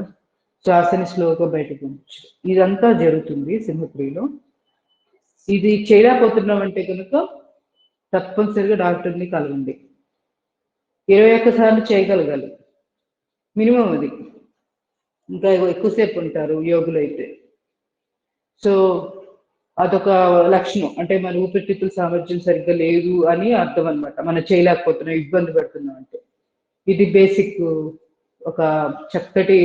శ్వాసని స్లోగా బయటకు ఉంచడం. ఇదంతా జరుగుతుంది సింహక్రియలో. ఇది చేయలేకపోతున్నాం అంటే కనుక తప్పనిసరిగా డాక్టర్ని కలవండి. 21 సార్లు చేయగలగాలి మినిమం. అది ఇంకా ఎక్కువసేపు ఉంటారు యోగులు అయితే. సో అదొక లక్షణం, అంటే మన ఊపిరితిత్తుల సామర్థ్యం సరిగ్గా లేదు అని అర్థం అనమాట. మనం చేయలేకపోతున్నాం, ఇబ్బంది పడుతున్నాం అంటే. ఇది బేసిక్, ఒక చక్కటి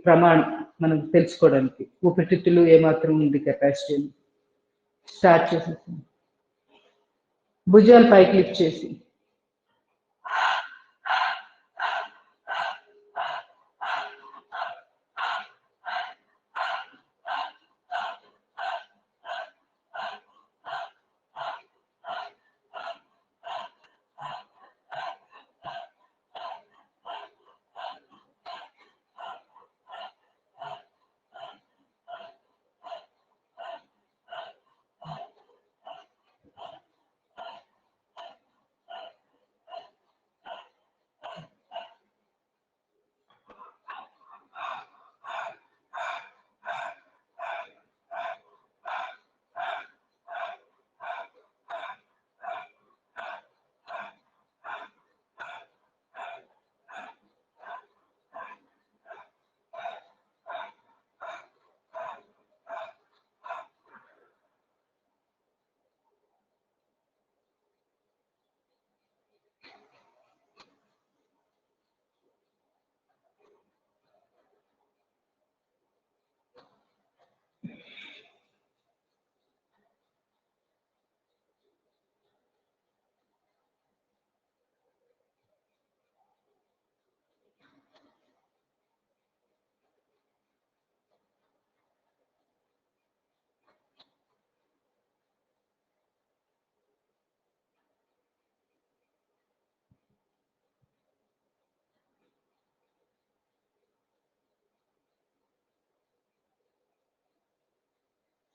ప్రమాణం మనం తెలుసుకోవడానికి ఊపిరితిత్తులు ఏమాత్రం ఉంది కెపాసిటీ. స్టార్ట్ చేసేసి భుజాలు పైకి లిఫ్ట్ చేసి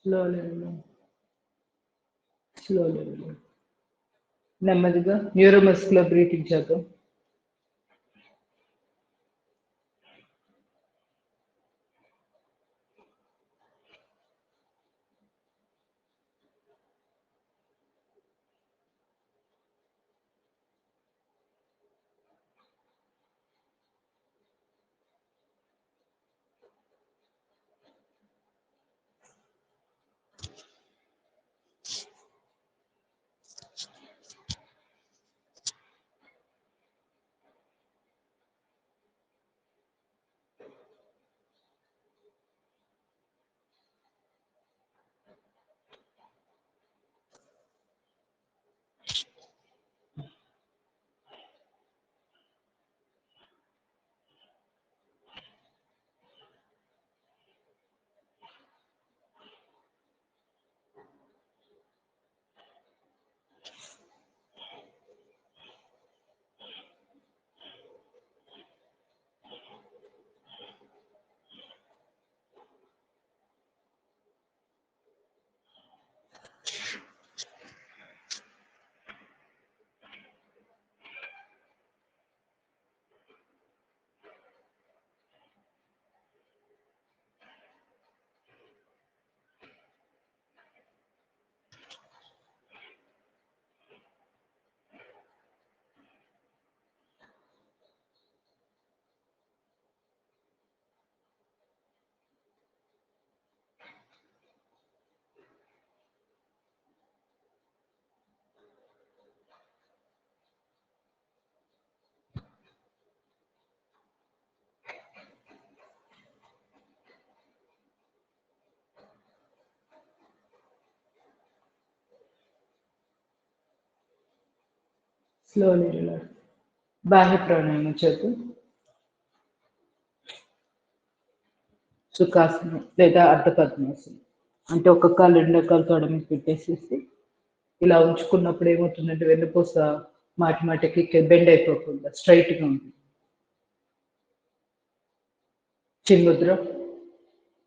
స్లోలీ నెమ్మదిగా న్యూరోమస్కులర్ బ్రీతింగ్ చేద్దాం. Slowly relax. బాహ్య ప్రాణాయామం చేద్దాం. సుఖాసనం లేదా అర్ధ పద్మాసనం. అంటే ఒక కాలు రెండో కాలు తొడ మీద పెట్టేసేసి ఇలా ఉంచుకున్నప్పుడు ఏమవుతుందంటే వెన్నుపూస మాటి మాటికి బెండ్ అయిపోకుండా స్ట్రైట్గా ఉంటుంది. చిన్ముద్ర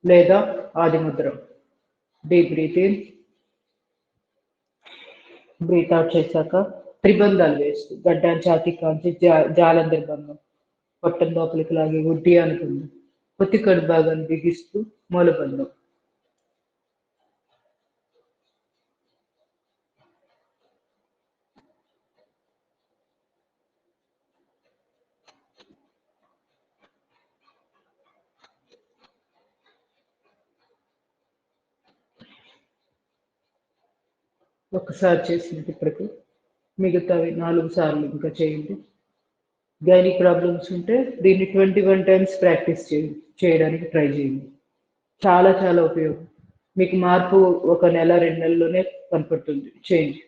లేదా ఆదిముద్ర. Deep breathe in, breathe out చేశాక త్రిబంధాలు వేస్తూ గడ్డాన్ని ఛాతీ కాంచి జాలందరి బంధం పొట్టం లోపలికి లాగి ఉడ్డి అనుకుంది. పొత్తి కడు భాగాన్ని బిగిస్తూ మూలబంధం. ఒక్కసారి చేసినట్టు ఇప్పటికి మిగతావి 4 సార్లు ఇంకా చేయండి. గైనిక్ ప్రాబ్లమ్స్ ఉంటే దీన్ని 21 టైమ్స్ ప్రాక్టీస్ చేయడానికి ట్రై చేయండి. చాలా చాలా ఉపయోగం. మీకు మార్పు ఒక నెల 2 నెలల్లోనే కనపడుతుంది చేంజ్.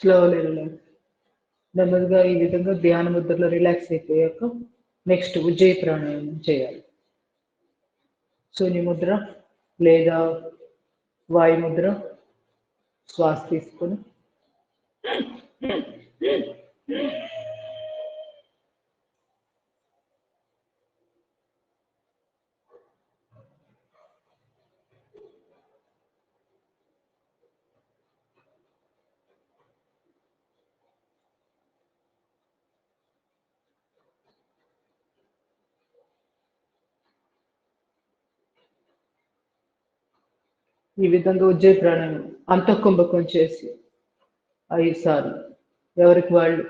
Slowly relax. నెమ్మదిగా ఈ విధంగా ధ్యాన ముద్రలో రిలాక్స్ అయిపోయాక నెక్స్ట్ ఉజ్జయి ప్రాణాయామం చేయాలి. శూన్య ముద్ర లేదా వాయుముద్ర. శ్వాస తీసుకొని ఈ విధంగా ఉజ్జయి ప్రాణాయామం అంతఃకుంభకం చేసి 5 సార్లు ఎవరికి వాళ్ళు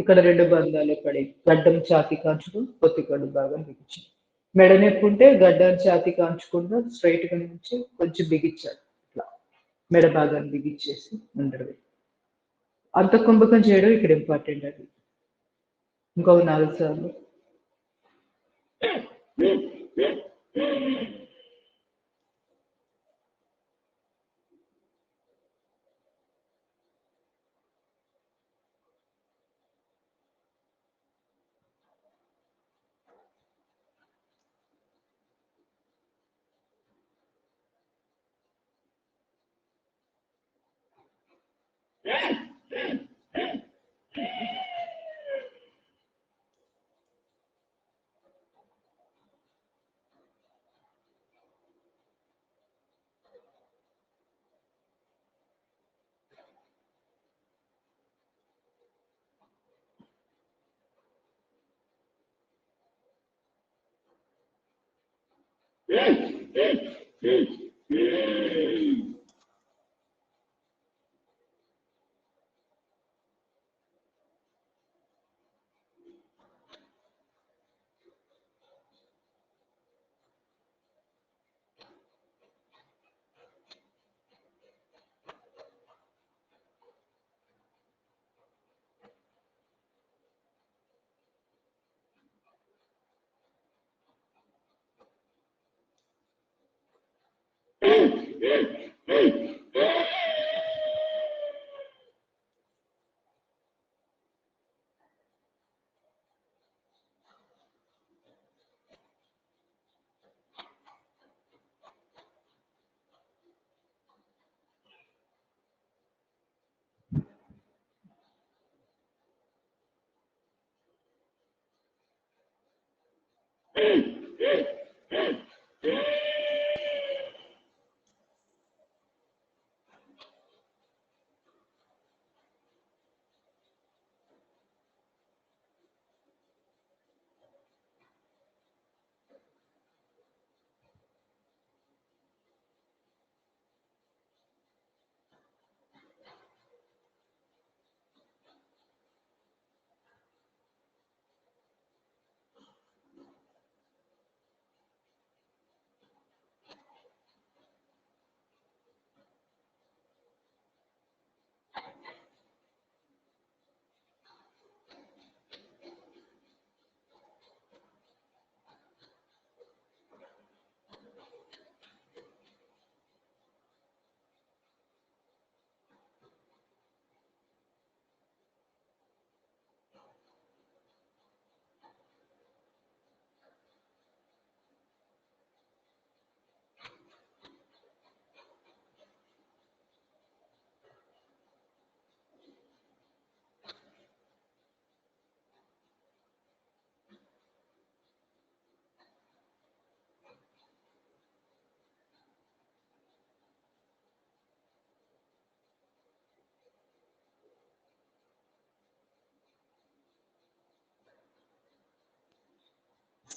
ఇక్కడ 2 బంధాలు పడి గడ్డం ఛాతి కాంచుకుని పొత్తికడు బాగా బిగించి మెడ నొప్పి ఉంటే గడ్డాన్ని ఛాతి కాంచకుండా స్ట్రైట్ గా నుంచి కొంచెం బిగించాలి. ఇట్లా మెడ భాగాన్ని బిగించేసి ఉండదు. అంతఃకుంభకం చేయడం ఇక్కడ ఇంపార్టెంట్. అది ఇంకొక 4 సార్లు.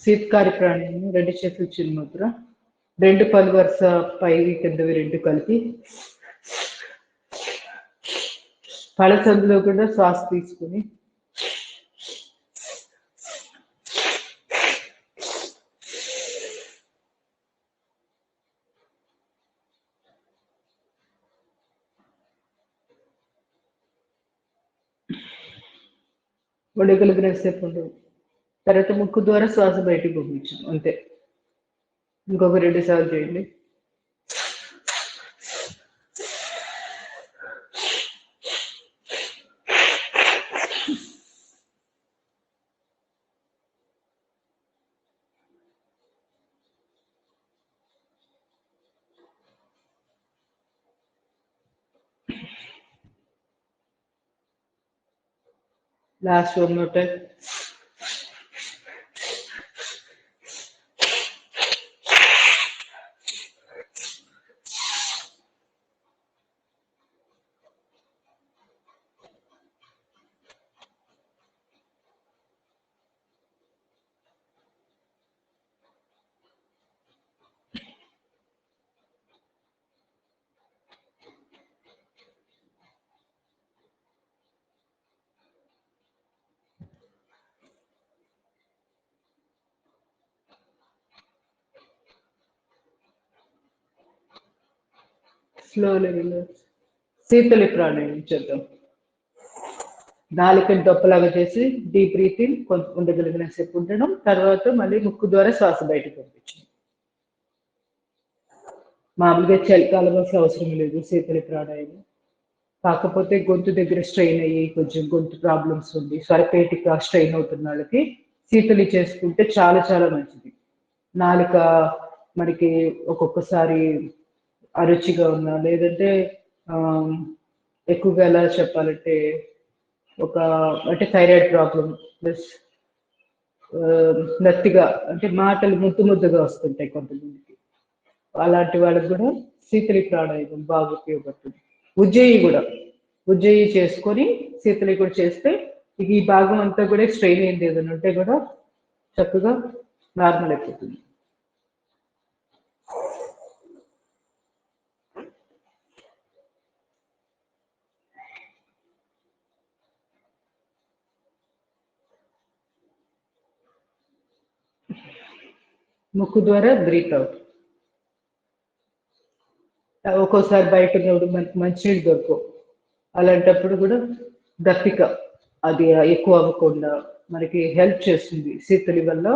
శీతకారి ప్రాణాయామం 2 చేతులు చిన్ముద్ర, 2 పళ్ళు వరుస పై కిందవి 2 కలిపి పళ్ళ సందులో కూడా శ్వాస తీసుకుని ఉండగలిగినంతసేపు ఉండవు. తర్వాత ముక్కు ద్వారా శ్వాస బయటికి పంపించాం అంతే. ఇంకొక 2 సార్లు చేయండి. Last 1 more time. Slowly relax. శీతలి ప్రాణాయామం చేద్దాం. నాలుకని దొప్పలాగా చేసి డీప్ బ్రీతింగ్ కొంచెం ఉండగలిగిన సేపు ఉండడం, తర్వాత మళ్ళీ ముక్కు ద్వారా శ్వాస బయటకు పంపించడం. మామూలుగా చలికాలం అసలు అవసరం లేదు శీతలి ప్రాణాయామం. కాకపోతే గొంతు దగ్గర స్ట్రెయిన్ అయ్యి కొంచెం గొంతు ప్రాబ్లమ్స్ ఉంది, స్వరపేటిక స్ట్రెయిన్ అవుతున్న వాళ్ళకి శీతలి చేసుకుంటే చాలా చాలా మంచిది. నాలుక మనకి ఒక్కొక్కసారి అరుచిగా ఉన్నా, లేదంటే ఎక్కువగా ఎలా చెప్పాలంటే అంటే థైరాయిడ్ ప్రాబ్లం ప్లస్ నత్తిగా అంటే మాటలు ముద్దుగా వస్తుంటాయి కొంతమందికి, అలాంటి వాళ్ళకి కూడా శీతలి ప్రాణాయామం బాగా ఉపయోగపడుతుంది. ఉజ్జయి చేసుకొని శీతలి కూడా చేస్తే ఈ భాగం అంతా కూడా స్ట్రెయిన్ అయింది ఏదైనా ఉంటే కూడా చక్కగా నార్మల్ అయిపోతుంది. ముక్కు ద్వారా బ్రీత్ అవుట్. ఒక్కోసారి బయట ఉన్నప్పుడు మనకి మంచినీళ్ళు దొరకవు, అలాంటప్పుడు కూడా దప్పిక అది ఎక్కువ అవ్వకుండా మనకి హెల్ప్ చేస్తుంది. శీతలి వల్ల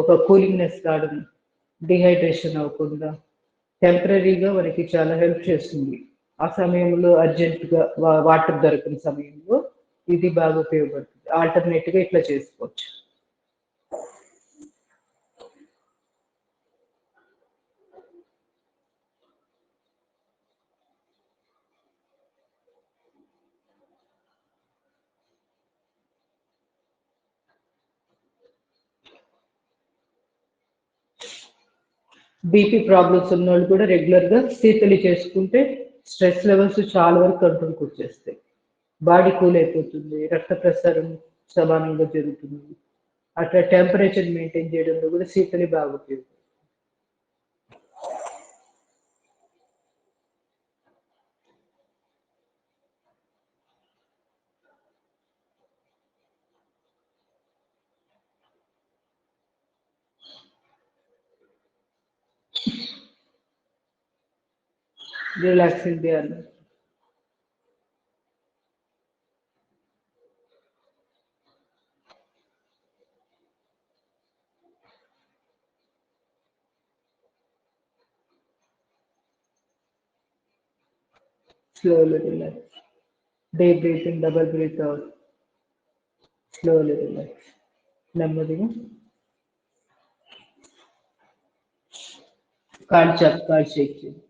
ఒక కూలింగ్నెస్ రావడం, డిహైడ్రేషన్ అవ్వకుండా టెంపరీగా మనకి చాలా హెల్ప్ చేస్తుంది. ఆ సమయంలో అర్జెంటుగా వాటర్ దొరికిన సమయంలో ఇది బాగా ఉపయోగపడుతుంది. ఆల్టర్నేట్గా ఇట్లా చేసుకోవచ్చు. బీపీ ప్రాబ్లమ్స్ ఉన్న వాళ్ళు కూడా రెగ్యులర్గా శీతలి చేసుకుంటే స్ట్రెస్ లెవెల్స్ చాలా వరకు కంట్రోల్కి వచ్చేస్తాయి. బాడీ కూల్ అయిపోతుంది, రక్త ప్రసారం సమానంగా జరుగుతుంది. అట్లా టెంపరేచర్ మెయింటైన్ చేయడంలో కూడా శీతలి బాగా ఉపయోగం. రిలాక్సింగ్ చేయాలి. Slowly relax. Deep breathe in, double breathe out. Slowly relax. నెమ్మదిగా కాళ్ళు చాపు, కాళ్ళు షేక్ చేయండి.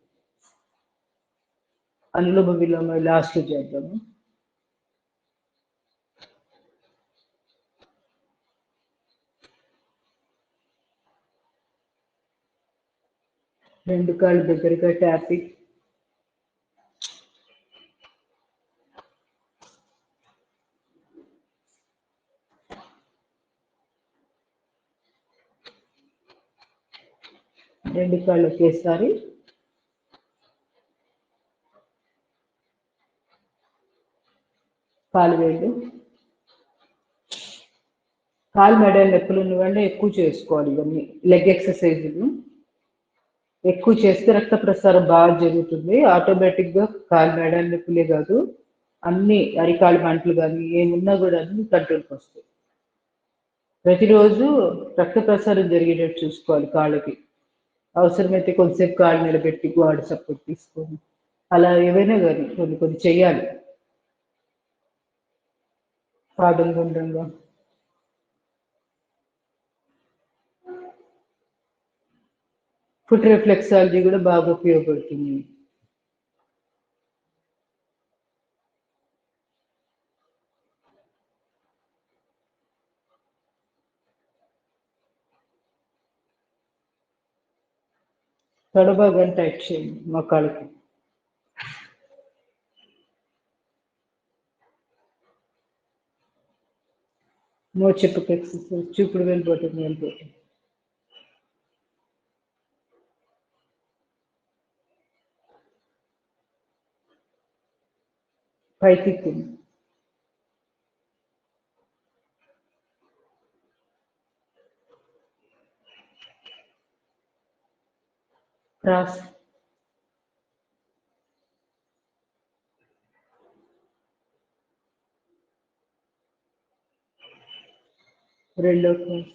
అనులోమ విలోమ లాస్ట్ చేద్దాము. రెండు కాళ్ళు దగ్గరగా ట్యాపింగ్. రెండు కాళ్ళు ఒకేసారి. కాలు వేళ్ళు. కాలు మెడ నొప్పులు ఉన్న వాళ్ళు ఎక్కువ చేసుకోవాలి ఇవన్నీ లెగ్ ఎక్సర్సైజులు. ఎక్కువ చేస్తే రక్త ప్రసారం బాగా జరుగుతుంది. ఆటోమేటిక్గా కాలు మెడ నొప్పులే కాదు, అన్ని అరికాలు మంటలు కానీ ఏమున్నా కూడా అన్ని కంట్రోల్కి వస్తాయి. ప్రతిరోజు రక్త ప్రసారం జరిగేటట్టు చూసుకోవాలి కాళ్ళకి. అవసరమైతే కొంతసేపు కాళ్ళు నిలబెట్టి గాడ్ సపోర్ట్ తీసుకొని అలా ఏవైనా కానీ కొన్ని కొన్ని చెయ్యాలి. పాదం గుండ్రంగా. ఫుట్ రిఫ్లెక్సాలజీ కూడా బాగా ఉపయోగపడుతుంది. తొడభాగాన్ని టైట్ చేయండి మోకాళ్ళకి. మోచెప్పుకి ఎక్సర్సైజ్, చూపుడు వెళ్ళిపోతుంది వెళ్ళిపోతుంది. పైకి కింద. క్రాస్. రెండో క్రాస్.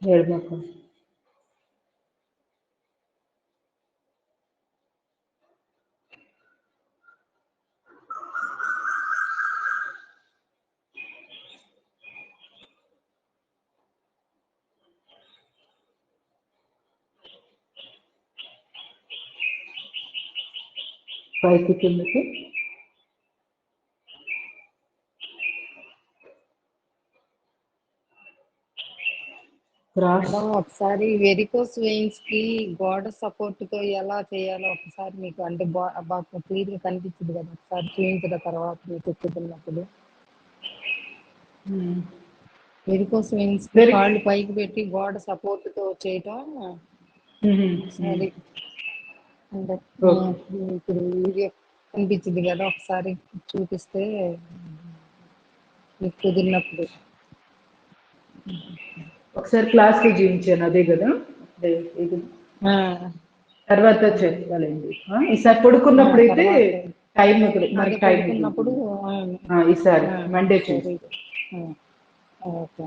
ఎడమ క్రాస్. పైకి కిందకి. క్రాస్. ఒకసారి వెరికోస్ వెయిన్స్ కి గోడ సపోర్ట్ తో ఎలా చేయాలో ఒకసారి మీకు అంటే బాగా క్లియర్ గా కనిపించింది కదా, ఒకసారి చూపించిన తర్వాత మీకు చెప్తున్నప్పుడు వెరికోస్ వెయిన్స్ కి కాళ్ళు పైకి పెట్టి గోడ సపోర్ట్ తో చేయటం ఒకసారి అంటే ఓకే. ఇప్పుడు వీడియో కనిపించింది కదా, ఒకసారి చూపిస్తే మీకు కుదిరినప్పుడు. ఒకసారి క్లాస్ లో చూపించాను అదే కదా. ఇది ఆ, తర్వాత చెప్పాలండి. ఈసారి పడుకున్నప్పుడు అయితే తర్వాత టైం అదే మనకి టైం పడుకున్నప్పుడు. అవును. ఈసారి మండే సరే. చూసి ఓకే.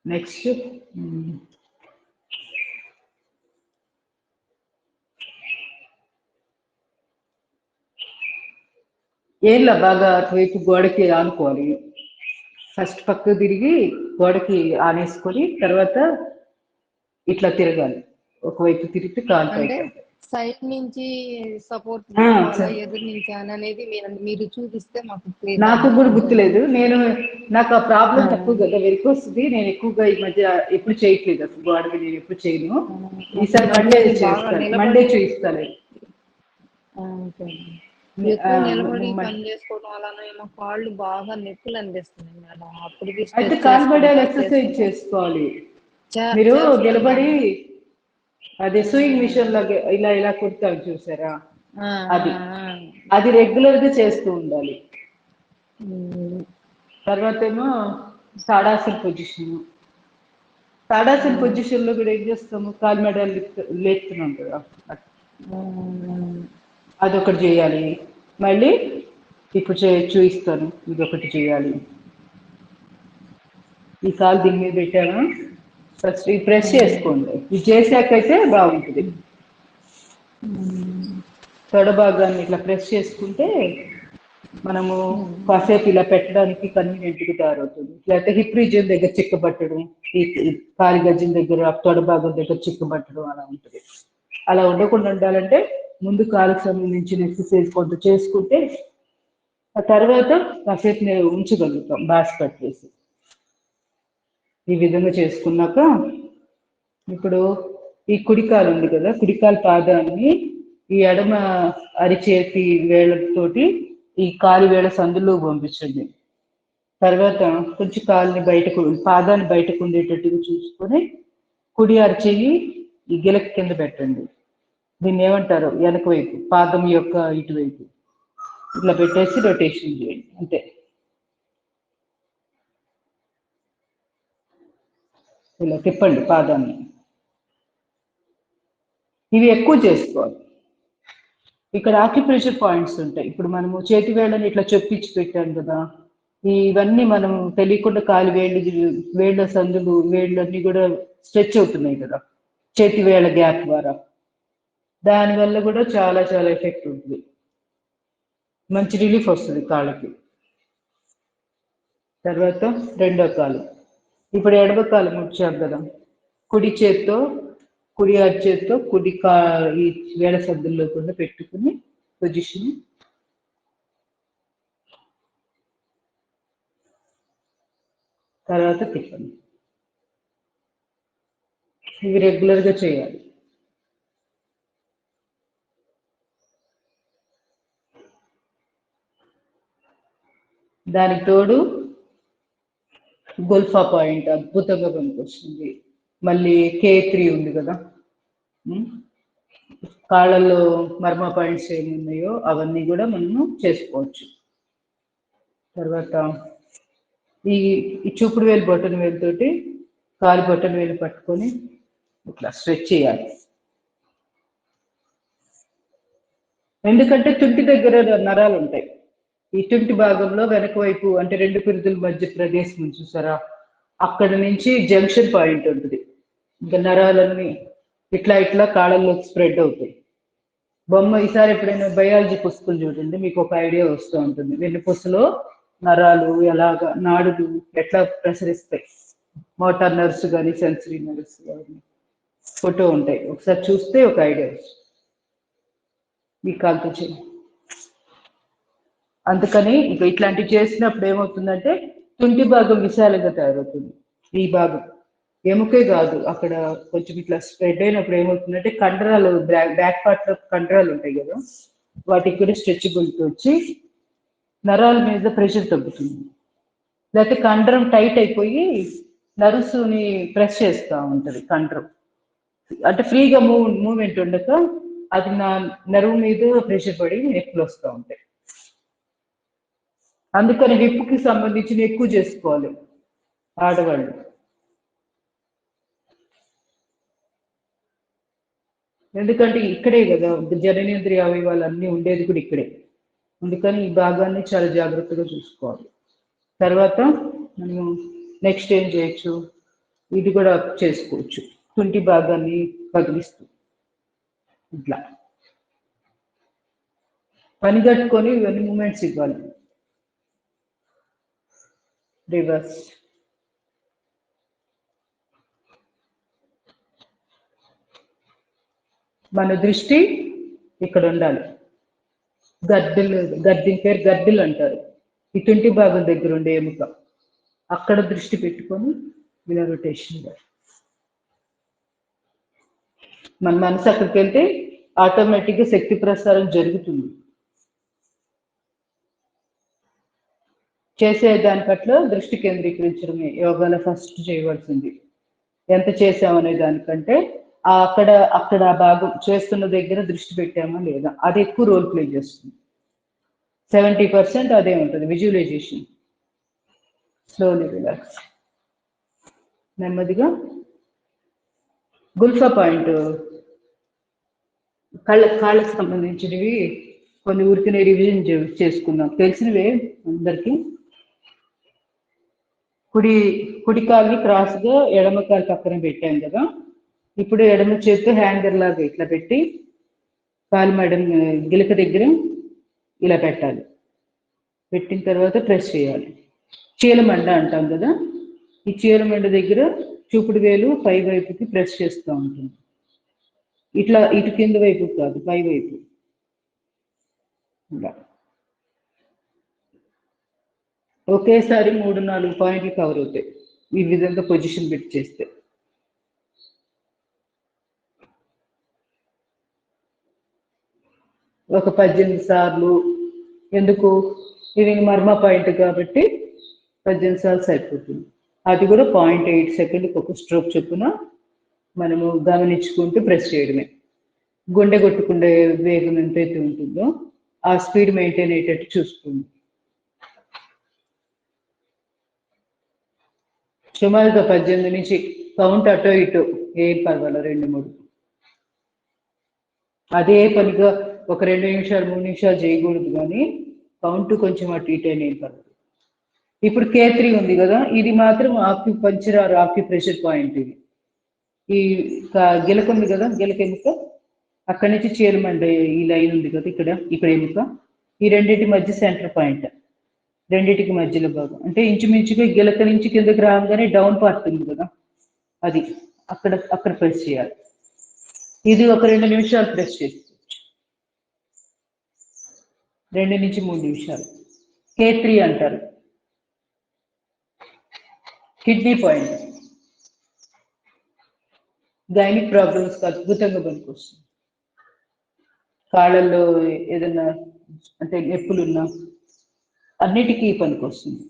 నెక్స్ట్ ఏళ్ళ బాగా అటువైపు గోడకి ఆనుకోవాలి. ఫస్ట్ పక్కకు తిరిగి గోడకి ఆనేసుకొని తర్వాత ఇట్లా తిరగాలి. ఒకవైపు తిరిగితే కాలు అంటే పైకి. సైడ్ నుంచి సపోర్ట్ తీసుకోవాలా, సరే. ఎదురు నుంచి అని అనేది మీరు చూపిస్తే మాకు clear నాకు గా కూడా అర్థం. గుర్తులేదు. నాకు ఆ ప్రాబ్లం తక్కువ కదా, వెరికోస్తుంది. నేను ఎక్కువగా ఈ మధ్య ఎప్పుడు చేయట్లేదు, అసలు గోడకి నేను ఎప్పుడు చేయను. ఈసారి మండే బాగా చేస్తాను, నిలబడి మండే చూపిస్తాను. ఓకే. ఆ, ఎక్కువ నిలబడి మ- పని చేసుకోవడం వలన ఏమో కాళ్ళు బాగా నొప్పులు అనిపిస్తున్నాయి మేడం. అప్పటికి అయితే స్ట్రెచ్ కాలు పడేలు చేసుకుంటా ఎక్సర్సైజ్ చేసుకోవాలి. మీరు చేస్తున్నాను నిలబడి మేడం. అదే స్వింగ్ మిషన్ లాగా ఇలా ఇలా కుడతారు చూసారా, ఆ, అది ఆ, అది రెగ్యులర్ గా చేస్తూ ఉండాలి. ఉమ్, తర్వాత ఏమో తాడాసన పొజిషన్. తాడాసన పొజిషన్ లో కూడా ఏం చేస్తాము, కాలు మెడలు లేపుతున్నాం కదా, అదొకటి చేయాలి. మళ్ళీ ఇప్పుడు చూపిస్తాను, ఇదొకటి చేయాలి. ఈ కాలు దీని మీద పెట్టాను, ఫస్ట్ ఈ ప్రెస్ చేసుకోండి. ఇది చేసాకైతే బాగుంటుంది. తొడ భాగాన్ని ఇట్లా ప్రెస్ చేసుకుంటే మనము కాసేపు ఇలా పెట్టడానికి కన్వీనియంట్గా తయారవుతుంది. లేకపోతే హిప్ రీజియన్ దగ్గర చిక్కబట్టడం, ఈ కాలి గజ్జం దగ్గర తొడ భాగం దగ్గర చిక్కబట్టడం అలా ఉంటుంది. అలా ఉండకుండా ఉండాలంటే ముందు కాలుకు సంబంధించిన ఎక్సర్సైజ్ కొంత చేసుకుంటే ఆ తర్వాత కాసేపు నేను ఉంచగలుగుతాం బాస్ పెట్టేసి. ఈ విధంగా చేసుకున్నాక ఇప్పుడు ఈ కుడికాలు ఉంది కదా, కుడికాలు పాదాన్ని ఈ ఎడమ అరిచేతి వేళ్ళతోటి ఈ కాలి వేళ సందులో పంపించండి. తర్వాత కొంచెం కాలుని బయటకు, పాదాన్ని బయటకు ఉండేటట్టుగా చూసుకొని కుడి అరిచేయి ఈ గిలక కింద పెట్టండి. దీన్ని ఏమంటారు, వెనక వైపు పాదం యొక్క ఇటువైపు ఇట్లా పెట్టేసి రొటేషన్ చేయండి అంతే. ఇలా తిప్పండి పాదాన్ని. ఇవి ఎక్కువ చేసుకోవాలి. ఇక్కడ ఆక్యుప్రెషర్ పాయింట్స్ ఉంటాయి. ఇప్పుడు మనము చేతి వేళ్ళని ఇట్లా చొప్పించి పెట్టాం కదా, ఇవన్నీ మనం తెలియకుండా కాలి వేళ్ళ సందులు వేళ్ళన్నీ కూడా స్ట్రెచ్ అవుతున్నాయి కదా చేతి వేళ్ళ గ్యాప్ ద్వారా. దానివల్ల కూడా చాలా చాలా ఎఫెక్ట్ ఉంటుంది, మంచి రిలీఫ్ వస్తుంది కాళ్ళకి. తర్వాత రెండో కాలు, ఇప్పుడు ఎడమ కాలు ముచ్చాం కదా, కుడి చేత్తో కుడి అరిచేత్తో ఈ వేళ సందుల్లో కూడా పెట్టుకుని పొజిషన్. తర్వాత తిప్పండి. ఇవి రెగ్యులర్గా చేయాలి. దానికి తోడు గొల్ఫా పాయింట్ అద్భుతంగా పనికొస్తుంది. మళ్ళీ K3 ఉంది కదా, కాళ్ళల్లో మర్మ పాయింట్స్ ఏమి ఉన్నాయో అవన్నీ కూడా మనము చేసుకోవచ్చు. తర్వాత ఈ చూపుడు వేలు బొట్టన వేలుతోటి కాలు బొట్టన వేలు పట్టుకొని ఇట్లా స్ట్రెచ్ చేయాలి. ఎందుకంటే తుంటి దగ్గర నరాలు ఉంటాయి. ఈ తుంటి భాగంలో వెనక వైపు అంటే రెండు పిరుదుల మధ్య ప్రదేశం చూసారా, అక్కడ నుంచి జంక్షన్ పాయింట్ ఉంటుంది. ఇంకా నరాలన్నీ ఇట్లా ఇట్లా కాళ్ళల్లోకి స్ప్రెడ్ అవుతాయి. బొమ్మ ఈసారి ఎప్పుడైనా బయాలజీ పుస్తకం చూడండి, మీకు ఒక ఐడియా వస్తూ ఉంటుంది. వెన్నుపూసలో నరాలు ఎలాగా, నాడులు ఎట్లా ప్రసరిస్తాయి, మోటార్ నర్స్ కానీ సెన్సరీ నర్స్ కానీ ఫోటో ఉంటాయి. ఒకసారి చూస్తే ఒక ఐడియా వస్తుంది. మీ కాలుతో చేయండి. అందుకని ఇక ఇట్లాంటివి చేసినప్పుడు ఏమవుతుందంటే తుంటి భాగం విశాలంగా తయారవుతుంది. ఈ భాగం ఎముకే కాదు, అక్కడ కొంచెం ఇట్లా స్ప్రెడ్ అయినప్పుడు ఏమవుతుందంటే కండరాలు, బ్యాక్ పార్ట్ లో కండరాలు ఉంటాయి కదా, వాటికి కూడా స్ట్రెచబిలిటీ వచ్చి నరాల మీద ప్రెషర్ తగ్గుతుంది. లేకపోతే కండరం టైట్ అయిపోయి నర్వ్స్ని ప్రెస్ చేస్తూ ఉంటుంది కండరం. అంటే ఫ్రీగా మూవ్మెంట్ ఉండక అది నా నరువు మీద ప్రెషర్ పడి నొప్పులు వస్తూ ఉంటాయి. అందుకని హిప్కి సంబంధించిన ఎక్కువ చేసుకోవాలి ఆడవాళ్ళు. ఎందుకంటే ఇక్కడే కదా జననేంద్రియ అవయవాలు అన్నీ ఉండేది కూడా ఇక్కడే. అందుకని ఈ భాగాన్ని చాలా జాగ్రత్తగా చూసుకోవాలి. తర్వాత మనం నెక్స్ట్ ఏం చేయొచ్చు, ఇది కూడా చేసుకోవచ్చు. తుంటి భాగాన్ని కదిలిస్తూ ఇట్లా పని కట్టుకొని ఇవన్నీ మూమెంట్స్ ఇవ్వాలి. రివర్స్, మన దృష్టి ఇక్కడ ఉండాలి. దీని పేరు గర్దిల్ అంటారు. ఈ తుంటి భాగం దగ్గర ఉండే ఎముక, అక్కడ దృష్టి పెట్టుకొని ఇలా రొటేషన్. మన మనసు అక్కడికి వెళ్తే ఆటోమేటిక్గా శక్తి ప్రసారం జరుగుతుంది. చేసే దాని పట్ల దృష్టి కేంద్రీకరించడమే యోగాలో ఫస్ట్ చేయవలసింది. ఎంత చేసామనే దానికంటే అక్కడ ఆ భాగం చేస్తున్న దగ్గర దృష్టి పెట్టామా లేదా, అది ఎక్కువ రోల్ ప్లే చేస్తుంది. 70% అదే ఉంటుంది. విజువలైజేషన్. Slowly relax. నెమ్మదిగా గుల్ఫా పాయింట్ కాళ్ళకు సంబంధించినవి కొన్ని ఊరికనే రివిజన్ చేసుకుందాం. తెలిసినవే అందరికీ. కుడి కాలుని క్రాస్గా ఎడమ కాలు పక్కన పెట్టాం కదా. ఇప్పుడు ఎడమ చేతితో హ్యాంగర్ లాగా ఇట్లా పెట్టి కాలు మేడం గిలక దగ్గర ఇలా పెట్టాలి. పెట్టిన తర్వాత ప్రెస్ చేయాలి. చీలమండ అంటాం కదా, ఈ చీలమండ దగ్గర చూపుడు వేలు పై వైపుకి ప్రెస్ చేస్తూ ఉంటుంది. ఇట్లా ఇటు కింద వైపు కాదు, పై వైపు. ఇలా ఒకేసారి 3-4 పాయింట్లు కవర్ అవుతాయి ఈ విధంగా పొజిషన్ పెట్టి చేస్తే. ఒక 18 సార్లు. ఎందుకు, ఇది మర్మ పాయింట్ కాబట్టి 18 సార్లు సరిపోతుంది. అది కూడా 0.8 సెకండ్కి ఒక స్ట్రోక్ చొప్పున మనము గమనించుకుంటూ ప్రెస్ చేయడమే. గుండె కొట్టుకుండే వేగం ఎంతైతే ఉంటుందో ఆ స్పీడ్ మెయింటైన్ అయ్యేటట్టు చూసుకోండి. సుమారుగా 18 నుంచి కౌంట్ అటో ఇటో ఏం పర్వాలేదు, 2-3. అదే పనిగా ఒక 2 నిమిషాలు 3 నిమిషాలు చేయకూడదు, కానీ కౌంట్ కొంచెం అటు ఇటు ఏం పర్వాలేదు. ఇప్పుడు K3 ఉంది కదా, ఇది మాత్రం ఆక్యుపంచర్ ఆర్ ఆక్యుప్రెషర్ పాయింట్. ఇది ఈ గిలక ఉంది కదా, గిలక ఎముక, అక్కడి నుంచి చీలమండ ఈ లైన్ ఉంది కదా, ఇక్కడ ఎముక, ఈ రెండింటి మధ్య సెంటర్ పాయింట్. రెండింటికి మధ్యలో భాగం అంటే ఇంచుమించుగా గిలక నుంచి కిందకి రాగానే డౌన్ పార్ట్ ఉంది కదా, అది అక్కడ ప్రెస్ చేయాలి. ఇది ఒక 2 నిమిషాలు ప్రెస్ చేసుకోవచ్చు, 2 నుంచి 3 నిమిషాలు. K3 అంటారు. కిడ్నీ పాయింట్ గైనిక్ ప్రాబ్లమ్స్కి అద్భుతంగా పనికొస్తుంది. కాళ్ళల్లో ఏదైనా అంటే నొప్పులున్నా అన్నిటికీ పనికొస్తుంది.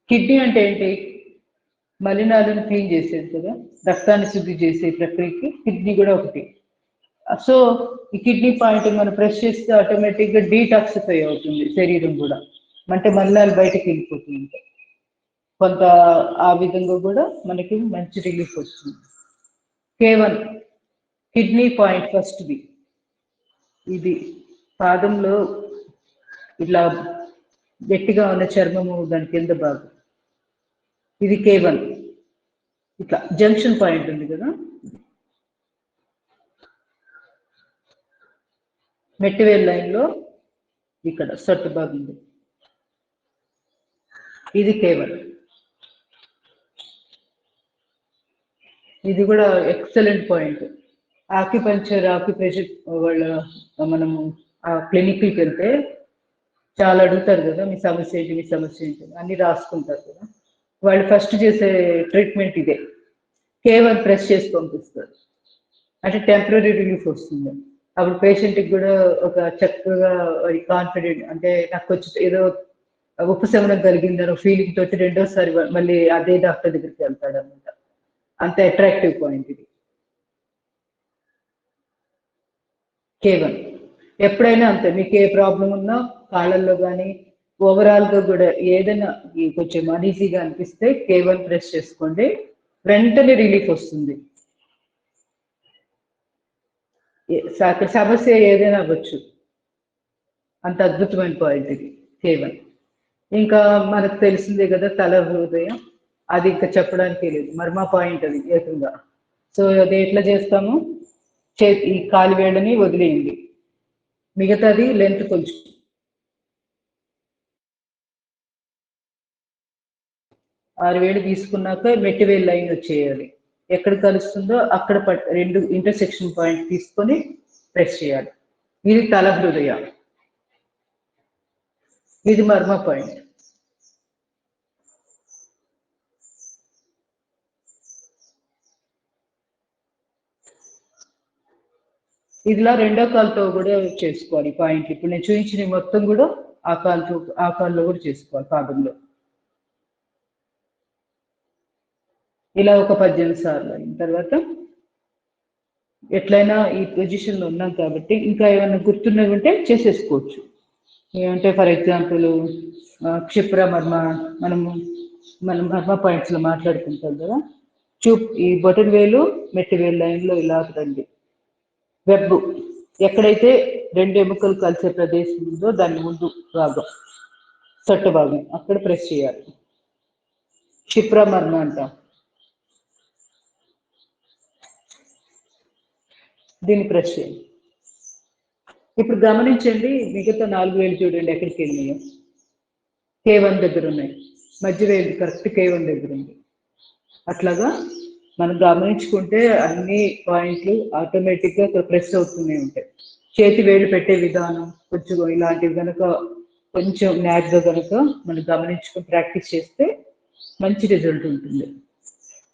కిడ్నీ అంటే ఏంటి, మలినాలను క్లీన్ చేసేది కదా, రక్తాన్ని శుద్ధి చేసే ప్రక్రియకి కిడ్నీ కూడా ఒకటి. సో ఈ కిడ్నీ పాయింట్ మనం ప్రెస్ చేస్తే ఆటోమేటిక్గా డీటాక్సిఫై అవుతుంది శరీరం కూడా, అంటే మలినాలు బయటకు వెళ్ళిపోతుంది. కొంత ఆ విధంగా కూడా మనకి మంచి రిలీఫ్ వస్తుంది. K1 కిడ్నీ పాయింట్ ఫస్ట్ది. ఇది పాదంలో ఇట్లా గట్టిగా ఉన్న చర్మము దాని కింద భాగం, ఇది K1. ఇట్లా జంక్షన్ పాయింట్ ఉంది కదా, మెట్టివేల్ లైన్లో ఇక్కడ సొట్టు భాగం ఉంది, ఇది K1. ఇది కూడా ఎక్సలెంట్ పాయింట్. ఆక్యుపంచర్ ఆక్యుప్రెషర్ వాళ్ళ మనము ఆ క్లినిక్కి వెళ్తే చాలా అడుగుతారు కదా, మీ సమస్య ఏంటి అన్ని రాసుకుంటారు కదా. వాళ్ళు ఫస్ట్ చేసే ట్రీట్మెంట్ ఇదే, K1 ప్రెస్ చేసి పంపిస్తారు. అంటే టెంపరీ రిలీఫ్ వస్తుంది. అప్పుడు పేషెంట్కి కూడా ఒక చక్కగా కాన్ఫిడెంట్, అంటే నాకు వచ్చి ఏదో ఉపశమనం కలిగిందనో ఫీలింగ్ తోటి రెండోసారి మళ్ళీ అదే డాక్టర్ దగ్గరికి వెళ్తాడు అనమాట. అంత అట్రాక్టివ్ పాయింట్ ఇది. K1 ఎప్పుడైనా అంతే, మీకు ఏ ప్రాబ్లం ఉన్నా కాళ్ళల్లో కానీ ఓవరాల్గా కూడా ఏదైనా కొంచెం అనీజీగా అనిపిస్తే K1 ప్రెస్ చేసుకోండి, వెంటనే రిలీఫ్ వస్తుంది. సమస్య ఏదైనా అవ్వచ్చు, అంత అద్భుతమైన పాయింట్ ఇది K1. ఇంకా మనకు తెలిసిందే కదా తల హృదయం, అది ఇంకా చెప్పడానికి లేదు, మర్మా పాయింట్ అది ఏకంగా. సో అది ఎట్లా చేస్తాము, ఈ కాలి వేళ్ళని వదిలేయండి, మిగతాది లెంత్ కొంచెం 6 వేలు తీసుకున్నాక మెట్టి వేలు లైన్ వచ్చేయాలి, ఎక్కడ కలుస్తుందో అక్కడ 2 ఇంటర్సెక్షన్ పాయింట్ తీసుకొని ప్రెస్ చేయాలి. ఇది తల హృదయ, ఇది మర్మ పాయింట్. ఇదిలా రెండో కాలుతో కూడా చేసుకోవాలి పాయింట్. ఇప్పుడు నేను చూపించిన మొత్తం కూడా ఆ కాలులో కూడా చేసుకోవాలి పాదంలో. ఇలా ఒక 18 సార్లు అయిన తర్వాత ఎట్లయినా ఈ పొజిషన్లో ఉన్నాం కాబట్టి ఇంకా ఏమైనా గుర్తున్నవి ఉంటే చేసేసుకోవచ్చు. ఏమంటే ఫర్ ఎగ్జాంపుల్ క్షిప్ర మర్మ, మనం మర్మ పాయింట్స్లో మాట్లాడుకుంటాం కదా, ఈ బొటన్ వేలు మెట్టి వేలు లైన్లో ఇలా రండి. వెబ్బు ఎక్కడైతే 2 ఎముకలు కలిసే ప్రదేశం ఉందో దాని ముందు భాగం, సొట్ట భాగం, అక్కడ ప్రెస్ చేయాలి. క్షిప్ర మర్మ అంటాం దీన్ని, ప్రెస్ చేయండి. ఇప్పుడు గమనించండి, మిగతా 4 వేలు చూడండి ఎక్కడికి వెళ్ళినాయో, K1 దగ్గర ఉన్నాయి, మధ్య వేలు కరెక్ట్ K1 దగ్గర ఉంది. అట్లాగా మనం గమనించుకుంటే అన్ని పాయింట్లు ఆటోమేటిక్గా ప్రెస్ అవుతూనే ఉంటాయి. చేతి వేలు పెట్టే విధానం కొంచెం ఇలాంటివి కనుక కొంచెం న్యాక్గా కనుక మనం గమనించుకొని ప్రాక్టీస్ చేస్తే మంచి రిజల్ట్ ఉంటుంది.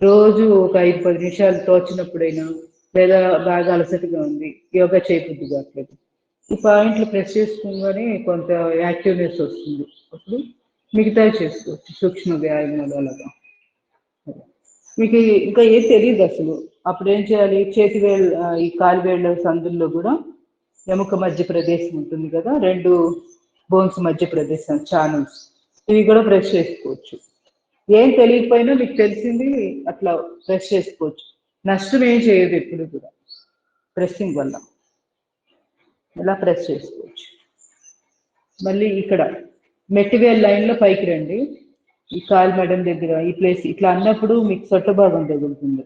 రోజు ఒక 5-10 నిమిషాలు తోచినప్పుడైనా, లేదా బాగా అలసటగా ఉంది, యోగా చేయబుద్ధి కావట్లేదు, ఈ పాయింట్లు ప్రెస్ చేసుకోగానే కొంత యాక్టివ్నెస్ వస్తుంది. అప్పుడు మిగతా చేసుకోవచ్చు, సూక్ష్మ వ్యాయామాలు అలాగా. మీకు ఇంకా ఏం తెలియదు అసలు, అప్పుడు ఏం చేయాలి, చేతి వేళ్ళు ఈ కాలు వేళ్ళ సందుల్లో కూడా ఎముక మధ్య ప్రదేశం ఉంటుంది కదా, 2 బోన్స్ మధ్య ప్రదేశం ఛానల్స్, ఇవి కూడా ప్రెస్ చేసుకోవచ్చు. ఏం తెలియకపోయినా మీకు తెలిసింది అట్లా ప్రెస్ చేసుకోవచ్చు, నష్టం ఏం చేయదు ఎప్పుడు కూడా ప్రెస్సింగ్ వల్ల. ఇలా ప్రెస్ చేసుకోవచ్చు. మళ్ళీ ఇక్కడ మెట్టివేల్ లైన్లో పైకి రండి, ఈ కాలు మెడం దగ్గర ఈ ప్లేస్ ఇట్లా అన్నప్పుడు మీకు సొట్ట భాగం తగులుతుంది,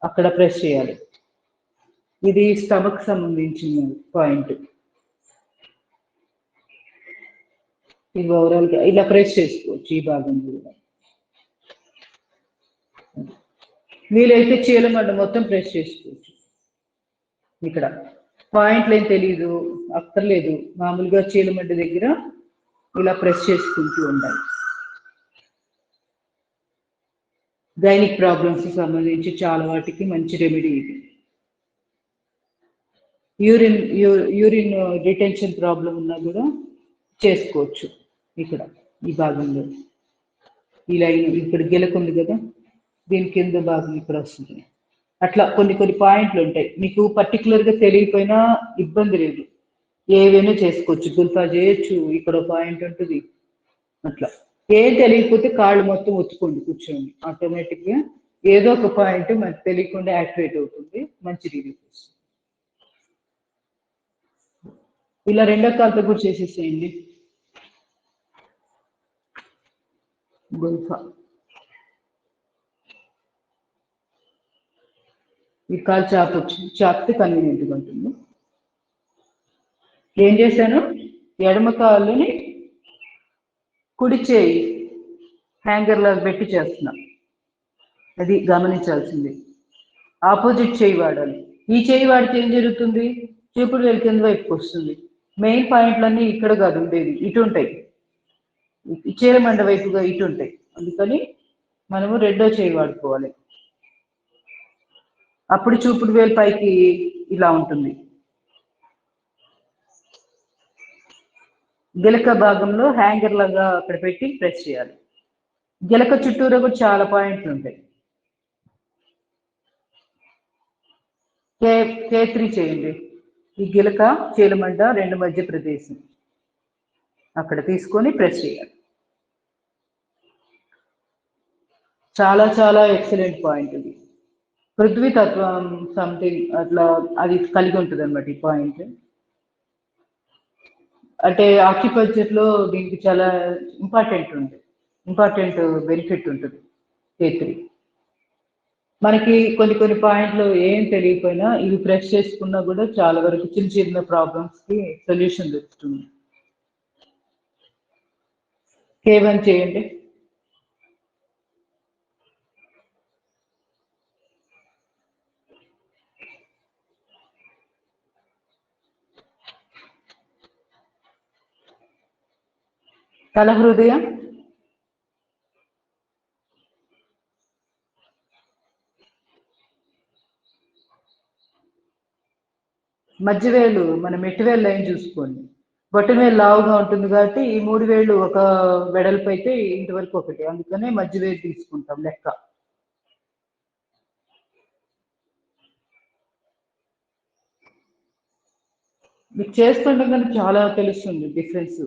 అక్కడ ప్రెస్ చేయాలి. ఇది స్టమక్ సంబంధించిన పాయింట్. ఇది ఓవరాల్గా ఇలా ప్రెస్ చేసుకోవచ్చు ఈ భాగం కూడా. వీలైతే చీలమండ మొత్తం ప్రెస్ చేసుకోవచ్చు. ఇక్కడ పాయింట్లు ఏం తెలీదు అక్కర్లేదు, మామూలుగా చీలమండ దగ్గర ఇలా ప్రెస్ చేసుకుంటూ ఉండాలి. గైనిక్ ప్రాబ్లమ్స్ సంబంధించి చాలా వాటికి మంచి రెమెడీ ఇది. యూరిన్ రిటెన్షన్ ప్రాబ్లం ఉన్నా కూడా చేసుకోవచ్చు. ఇక్కడ ఈ భాగంలో ఈ లైన్ ఇక్కడ గిలకుంది కదా, దీని కింద భాగం ఇక్కడ వస్తుంది. అట్లా కొన్ని పాయింట్లు ఉంటాయి, మీకు పర్టికులర్గా తెలియకపోయినా ఇబ్బంది లేదు, ఏవైనా చేసుకోవచ్చు. గుల్ఫా చేయొచ్చు, ఇక్కడ పాయింట్ ఉంటుంది. అట్లా ఏం తెలియకపోతే కాళ్ళు మొత్తం ఒత్తుకోండి, కూర్చోండి, ఆటోమేటిక్గా ఏదో ఒక పాయింట్ మనకు తెలియకుండా యాక్టివేట్ అవుతుంది, మంచి రిలీఫ్ వస్తుంది. ఇలా రెండో కాలుతో కూడా చేసేసేయండి. గుల్ఫా ఈ కాలు చాపితే కన్వీనియంట్గా ఉంటుంది. ఏం చేశాను, ఎడమ కాళ్ళని కుడి చేయి హ్యాంగర్ లాగా పెట్టి చేస్తున్నా, అది గమనించాల్సింది. ఆపోజిట్ చేయి వాడాలి. ఈ చేయి వాడితే ఏం జరుగుతుంది, చూపుడు వేలు కింద వైపుకి వస్తుంది. మెయిన్ పాయింట్లన్నీ ఇక్కడ కాదు ఉండేది, ఇటు ఉంటాయి, చీలమండ వైపుగా ఇటు ఉంటాయి. అందుకని మనము రెండో చేయి వాడుకోవాలి, అప్పుడు చూపుడు వేలు పైకి ఇలా ఉంటుంది. గిలక భాగంలో హ్యాంగర్ లాగా అక్కడ పెట్టి ప్రెస్ చేయాలి. గిలక చుట్టూరా కూడా చాలా పాయింట్లు ఉంటాయి. K3 చేయండి. ఈ గిలక చీలమంట రెండు మధ్య ప్రదేశం అక్కడ తీసుకొని ప్రెస్ చేయాలి. చాలా చాలా ఎక్సలెంట్ పాయింట్ ఇది. పృథ్వీ తత్వం సంథింగ్ అట్లా అది కలిగి ఉంటుంది అనమాట ఈ పాయింట్. అంటే ఆక్యుపల్చర్ లో దీనికి చాలా ఇంపార్టెంట్ బెనిఫిట్ ఉంటుంది K3. మనకి కొన్ని పాయింట్లు ఏం తెలియకపోయినా ఇవి ప్రెస్ చేసుకున్నా కూడా చాలా వరకు చిన్న ప్రాబ్లమ్స్ కి సొల్యూషన్ దొరుకుతుంది. K1 చేయండి. తల హృదయం మధ్యవేలు మన మెట్టివేలు లైన్ చూసుకోండి. బొట్టవేలు లావుగా ఉంటుంది కాబట్టి ఈ 3 వేళ్ళు ఒక వెడల్పు అయితే ఇంతవరకు ఒకటి, అందుకనే మధ్యవేలు తీసుకుంటాం లెక్క. మీకు చేస్తుండగానే చాలా తెలుస్తుంది డిఫరెన్స్.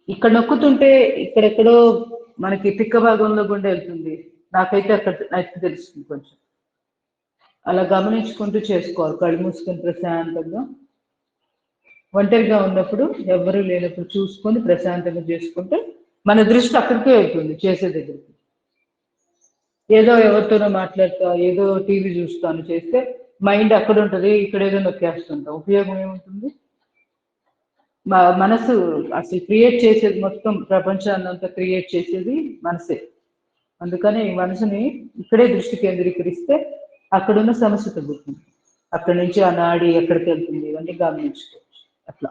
ఇక్కడ నొక్కుతుంటే ఇక్కడెక్కడో మనకి పిక్క భాగంలో కూడా వెళ్తుంది. నాకైతే అక్కడ తెలుస్తుంది కొంచెం. అలా గమనించుకుంటూ చేసుకోవాలి. కళ్ళు మూసుకొని ప్రశాంతంగా, ఒంటరిగా ఉన్నప్పుడు ఎవరు లేనప్పుడు చూసుకొని ప్రశాంతంగా చేసుకుంటే మన దృష్టి అక్కడికే వెళ్తుంది చేసే దగ్గరికి. ఏదో ఎవరితోనో మాట్లాడుతా ఏదో టీవీ చూస్తాను చేస్తే మైండ్ అక్కడ ఉంటుంది, ఇక్కడ ఏదో నొక్కేస్తుంటాం. ఉపయోగం ఏముంటుంది? మనసు అసలు క్రియేట్ చేసేది మొత్తం ప్రపంచాన్ని అంతా క్రియేట్ చేసేది మనసే. అందుకని ఈ మనసుని ఇక్కడే దృష్టి కేంద్రీకరిస్తే అక్కడున్న సమస్య తగ్గుతుంది. అక్కడి నుంచి ఆ నాడి ఎక్కడికి వెళ్తుంది ఇవన్నీ గమనించుకోవచ్చు. అట్లా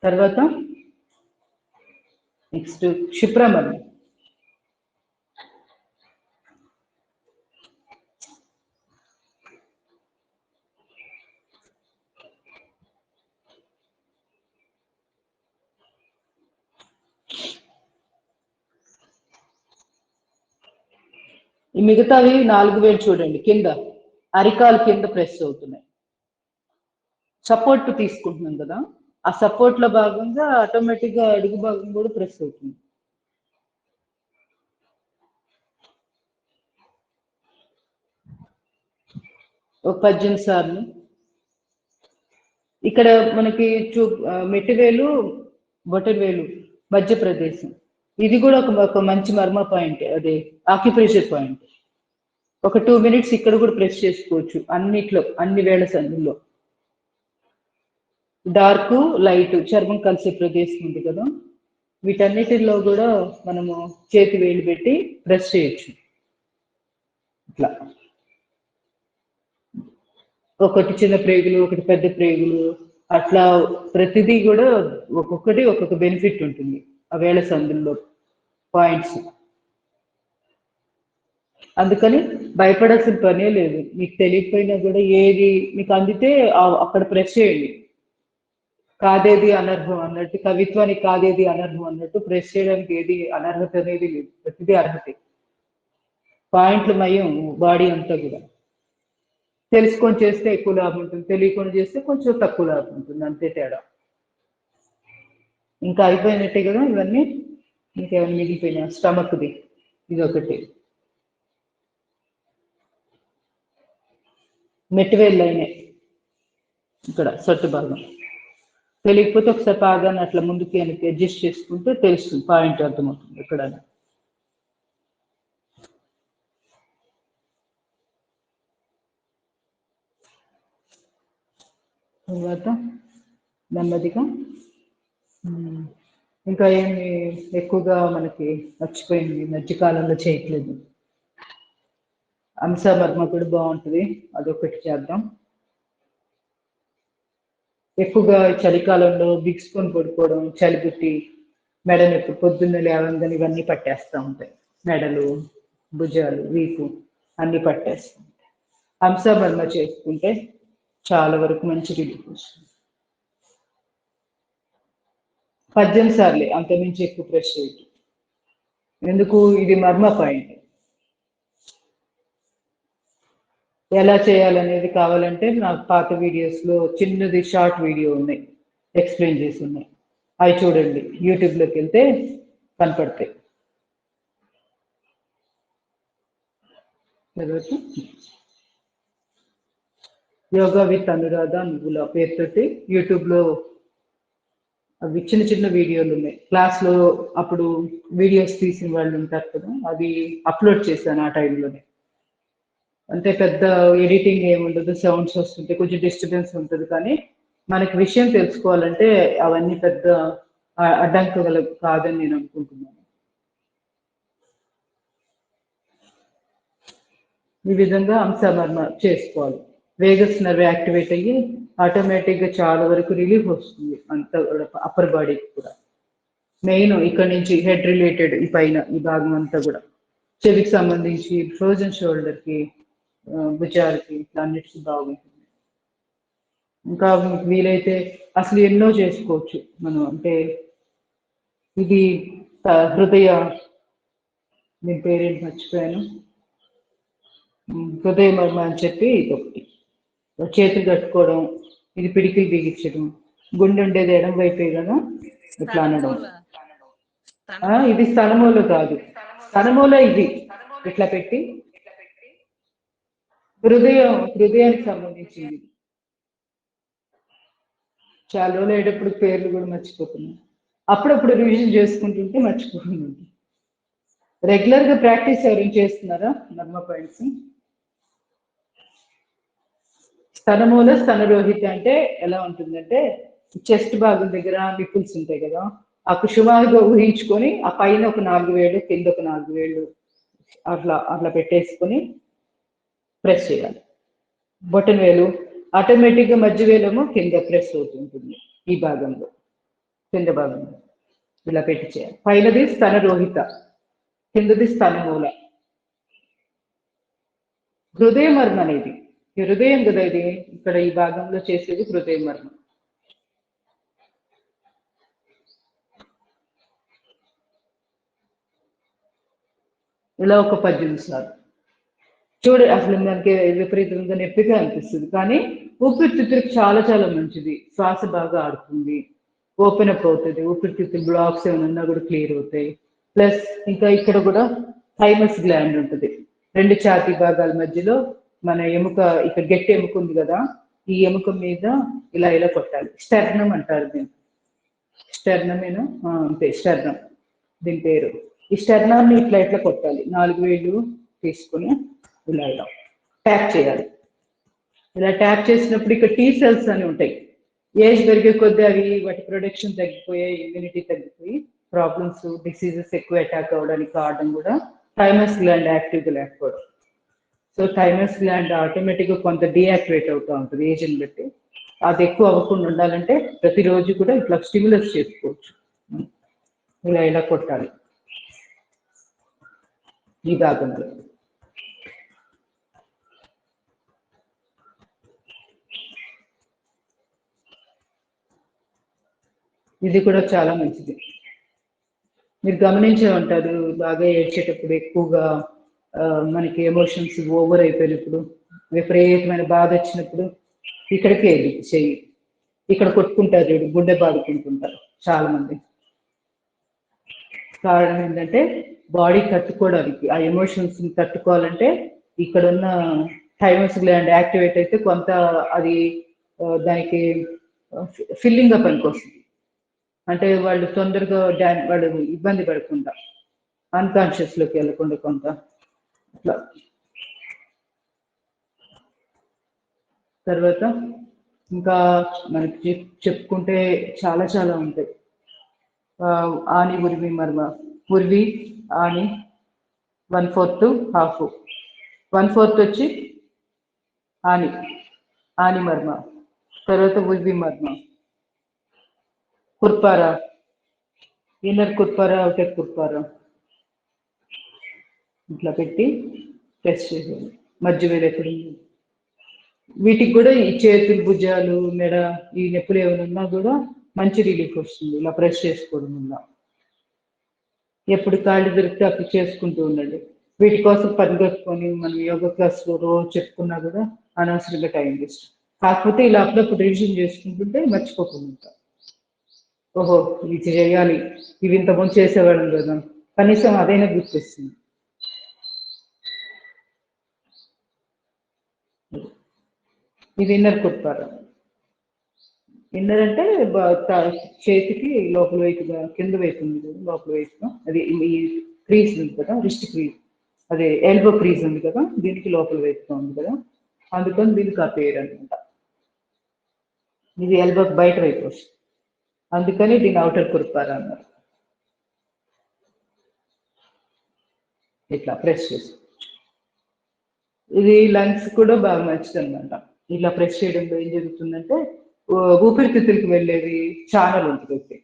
తర్వాత నెక్స్ట్ క్షిప్రమణి. ఈ మిగతావి 4 వేలు చూడండి, కింద అరికాలు కింద ప్రెస్ అవుతున్నాయి. సపోర్ట్ తీసుకుంటున్నాం కదా, ఆ సపోర్ట్ లో భాగంగా ఆటోమేటిక్ గా అడుగు భాగం కూడా ప్రెస్ అవుతుంది. ఒక 18 సార్లు. ఇక్కడ మనకి మెట్టివేలు బొటనవేలు మధ్య ప్రదేశం, ఇది కూడా ఒక మంచి మర్మ పాయింట్, అదే ఆక్యుప్రెషర్ పాయింట్. ఒక 2 minutes ఇక్కడ కూడా ప్రెస్ చేసుకోవచ్చు అన్నిట్లో, అన్ని వేళ సందుల్లో. డార్క్ లైట్ చర్మం కలిసే ప్రదేశం ఉంది కదా, వీటన్నిటిలో కూడా మనము చేతి వేలు పెట్టి ప్రెస్ చేయొచ్చు. ఇట్లా ఒకటి చిన్న ప్రేగులు, ఒకటి పెద్ద ప్రేగులు, అట్లా ప్రతిదీ కూడా ఒక్కొక్కటి ఒక్కొక్క బెనిఫిట్ ఉంటుంది ఆ వేళ సందుల్లో పాయింట్స్. అందుకని భయపడాల్సిన పనే లేదు. మీకు తెలియకపోయినా కూడా ఏది మీకు అందితే అక్కడ ప్రెస్ చేయండి. కాదేది అనర్హం అన్నట్టు, కవిత్వానికి కాదేది అనర్హం అన్నట్టు ప్రెస్ చేయడానికి ఏది అనర్హత అనేది లేదు, ప్రతిదీ అర్హతే. పాయింట్లు మయం బాడీ అంతా కూడా. తెలుసుకొని చేస్తే ఎక్కువ లాభం ఉంటుంది, తెలియకుండా చేస్తే కొంచెం తక్కువ లాభం ఉంటుంది, అంతే తేడా. ఇంకా అయిపోయినట్టే కదా ఇవన్నీ. ఇంకేమైనా మిగిలిపోయినా స్టమక్ది ఇది ఒకటి. మెట్టివేళ్ళు అయినాయి ఇక్కడ సొట్టు భాగం. తెలియకపోతే ఒకసారి పాదాన్ని అట్లా ముందుకి వెనక్కి అడ్జస్ట్ చేసుకుంటే తెలుస్తుంది, పాయింట్ అర్థమవుతుంది ఇక్కడ. తర్వాత నెమ్మదిగా ఇంకా ఏమి ఎక్కువగా మనకి మర్చిపోయింది మధ్యకాలంలో చేయట్లేదు. అంశమర్మ కూడా బాగుంటుంది, అదొకటి చేద్దాం. ఎక్కువగా చలికాలంలో బిగుసుకొని పడుకోవడం, చలి పుట్టి మెడ నొప్పి, పొద్దున్న లేవంగానే ఇవన్నీ పట్టేస్తూ ఉంటాయి. మెడలు, భుజాలు, వీపు అన్ని పట్టేస్తూ ఉంటాయి. అంశమర్మ చేసుకుంటే చాలా వరకు మంచి రిలీఫ్ వస్తుంది. 18 సార్లే, అంతమించి ఎక్కువ ప్రెస్ చేయొద్దు. ఎందుకు? ఇది మర్మ పాయింట్. ఎలా చేయాలనేది కావాలంటే నా పాత వీడియోస్లో చిన్నది షార్ట్ వీడియో ఉన్నాయి, ఎక్స్ప్లెయిన్ చేసి ఉన్నాయి, అవి చూడండి. యూట్యూబ్లోకి వెళ్తే కనపడతాయి. తర్వాత యోగా విత్ అనురాధ నువ్వుల పేరుతోటి యూట్యూబ్లో అవి చిన్న చిన్న వీడియోలు ఉన్నాయి. క్లాస్లో అప్పుడు వీడియోస్ తీసిన వాళ్ళు ఉంటారు కదా, అవి అప్లోడ్ చేశాను ఆ టైంలోనే. అంటే పెద్ద ఎడిటింగ్ ఏముండదు, సౌండ్స్ వస్తుంటే కొంచెం డిస్టర్బెన్స్ ఉంటుంది, కానీ మనకి విషయం తెలుసుకోవాలంటే అవన్నీ పెద్ద అడ్డంకులు కాదని నేను అనుకుంటున్నాను. ఈ విధంగా అంశమర్మ చేసుకోవాలి. వేగస్ నర్వ్ యాక్టివేట్ అయ్యి ఆటోమేటిక్గా చాలా వరకు రిలీఫ్ వస్తుంది అంత అప్పర్ బాడీకి కూడా. మెయిన్ ఇక్కడ నుంచి హెడ్ రిలేటెడ్ ఈ పైన ఈ భాగం అంతా కూడా, చెవికి సంబంధించి ఫ్రోజన్ షోల్డర్కి, భుజాలకి, ఇట్లా అన్నిటికీ బాగుంటుంది. ఇంకా మీకు వీలైతే అసలు ఎన్నో చేసుకోవచ్చు మనం. అంటే ఇది హృదయ, దీని పేరేంటి మర్చిపోయాను, హృదయ మర్మ అని చెప్పి ఇది ఒకటి. చేతులు కట్టుకోవడం, ఇది పిడికిలు బిగించడం, గుండె ఉండేది ఎడం వైపే కదా, ఇట్లా అనడం. ఇది స్తనమూల కాదు, స్తనమూల ఇది ఇట్లా పెట్టి హృదయానికి సంబంధించింది. చాలా రోజులు అయ్యేటప్పుడు పేర్లు కూడా మర్చిపోతున్నాం. అప్పుడప్పుడు రివిజన్ చేసుకుంటుంటే మర్చిపోతున్నాం. రెగ్యులర్గా ప్రాక్టీస్ ఎవరైనా చేస్తున్నారా నర్మ పాయింట్స్? స్తనమూల స్తనరోహిత అంటే ఎలా ఉంటుందంటే, చెస్ట్ భాగం దగ్గర నిప్పుల్స్ ఉంటాయి కదా, ఆ కుషుమాలుగా ఊహించుకొని ఆ పైన ఒక 4 వేళ్ళు, కింద ఒక 4 వేళ్ళు అట్లా అట్లా పెట్టేసుకొని ప్రెస్ చేయాలి. బొటన్ వేలు ఆటోమేటిక్గా మధ్య వేలేమో కింద ప్రెస్ అవుతుంటుంది. ఈ భాగంలో కింద భాగంలో ఇలా పెట్టి చేయాలి. పైనది స్తనరోహిత, కిందది స్తనమూల. హృదయ మర్మ అనేది హృదయం కదా, ఇది ఇక్కడ ఈ భాగంలో చేసేది హృదయ మర్మ. ఇలా ఒక 18 నిమిషాలు చూడ. అసలు మనకి విపరీతంగా నొప్పిగా అనిపిస్తుంది, కానీ ఊపిరితిత్తులకు చాలా చాలా మంచిది. శ్వాస బాగా ఆడుతుంది, ఓపెన్ అప్ అవుతుంది, ఊపిరితిత్తులు బ్లాక్స్ ఏమైనా ఉన్నా కూడా క్లియర్ అవుతాయి. ప్లస్ ఇంకా ఇక్కడ కూడా థైమస్ గ్లాండ్ ఉంటుంది, 2 ఛాతీ భాగాల మధ్యలో. మన ఎముక ఇక్కడ గట్టి ఎముక ఉంది కదా, ఈ ఎముక మీద ఇలా ఇలా కొట్టాలి. స్టెర్నం అంటారు దీన్ని. స్టెర్నమేనా? అంతే, స్టెర్నం దీని పేరు. ఈ స్టెర్నాన్ని ఇట్లా ఇట్లా కొట్టాలి. 4 వేళ్ళు తీసుకొని ఇలా ఇలా ట్యాప్ చేయాలి. ఇలా ట్యాప్ చేసినప్పుడు ఇక్కడ టీ సెల్స్ అని ఉంటాయి. ఏజ్ పెరిగే కొద్దీ అవి వాటి ప్రొడక్షన్ తగ్గిపోయాయి, ఇమ్యూనిటీ తగ్గిపోయి ప్రాబ్లమ్స్, డిసీజెస్ ఎక్కువ అటాక్ అవ్వడానికి కారణం కూడా థైమస్ గ్లాండ్ యాక్టివ్గా లేకపోవడం. సో థైమస్ గ్లాండ్ ఆటోమేటిక్గా కొంత డీయాక్టివేట్ అవుతూ ఉంటుంది ఏజ్ని బట్టి. అది ఎక్కువ అవ్వకుండా ఉండాలంటే ప్రతిరోజు కూడా ఇట్లా స్టిమ్యులస్ చేసుకోవచ్చు. ఇలా ఇలా కొట్టాలి ఈ భాగంలో. ఇది కూడా చాలా మంచిది. మీరు గమనించే ఉంటారు, బాగా ఏడ్చేటప్పుడు ఎక్కువగా మనకి ఎమోషన్స్ ఓవర్ అయిపోయినప్పుడు, విపరీతమైన బాధ వచ్చినప్పుడు ఇక్కడికి వెళ్ళి చెయ్యి ఇక్కడ కొట్టుకుంటారు చూడు, గుండె బాదుకుంటుంటారు చాలా మంది. కారణం ఏంటంటే బాడీ తట్టుకోవడానికి, ఆ ఎమోషన్స్ని తట్టుకోవాలంటే ఇక్కడ ఉన్న థైమస్ గ్లాండ్ యాక్టివేట్ అయితే కొంత అది దానికి ఫిల్లింగ్ అప్ పనికొస్తుంది. అంటే వాళ్ళు తొందరగా వాళ్ళు ఇబ్బంది పడకుండా, అన్కాన్షియస్లోకి వెళ్ళకుండా కొంత అట్లా. తర్వాత ఇంకా మనకి చెప్పుకుంటే చాలా చాలా ఉంటాయి. ఆని ఉర్వి మర్మ, ఉర్వి ఆని 1/4 హాఫ్, 1/4 వచ్చి ఆని ఆని మర్మ. తర్వాత ఉర్వి మర్మ, కుర్పార, ఇన్నర్ కుర్పార, అవుటర్ కుర్పార ఇట్లా పెట్టి ప్రెస్ చేయాలి. మధ్య వేలు ఎక్కడ వీటికి కూడా ఈ చేతులు, భుజాలు, మెడ ఈ నొప్పులు ఏమైనా ఉన్నా కూడా మంచి రిలీఫ్ వస్తుంది ఇలా ప్రెస్ చేసుకోవడం వల్ల. ఎప్పుడు కాళ్ళు దొరికితే అప్పుడు చేసుకుంటూ ఉండండి. వీటి కోసం పరిగెత్తుకొని మనం యోగా క్లాస్లో రోజు చెప్పుకున్నా కూడా అనవసరంగా టైం వేస్ట్. కాకపోతే ఇలా అప్పుడప్పుడు రివిజన్ చేసుకుంటుంటే మర్చిపోకుండా ఉంటాం. ఓహో ఇది చేయాలి, ఇవి ఇంతకుముందు చేసేవాళ్ళం కదా, కనీసం అదైనా గుర్తిస్తుంది. ఇది ఇన్నర్ కుట్పారం. ఇన్నర్ అంటే చేతికి లోపల వైపుగా, కింద వైపు ఉంది కదా, లోపల వైపుగా అది ఈ క్రీజ్ ఉంది కదా, రిస్ట్ క్రీజ్, అదే ఎల్బో క్రీజ్ ఉంది కదా, దీనికి లోపల వైపుగా ఉంది కదా, అందుకని దీనికి ఆ పేరు అనమాట. ఇది ఎల్బోకి బయట వైపు వస్తుంది, అందుకని దీని అవుటర్ కుర్పారా అన్నారు. ఇట్లా ప్రెస్ చేసి ఇది లంగ్స్ కూడా బాగా మంచిది అనమాట. ఇలా ప్రెస్ చేయడంలో ఏం జరుగుతుందంటే ఊపిరితిత్తులకు వెళ్ళేది ఛానల్ ఉంటుంది,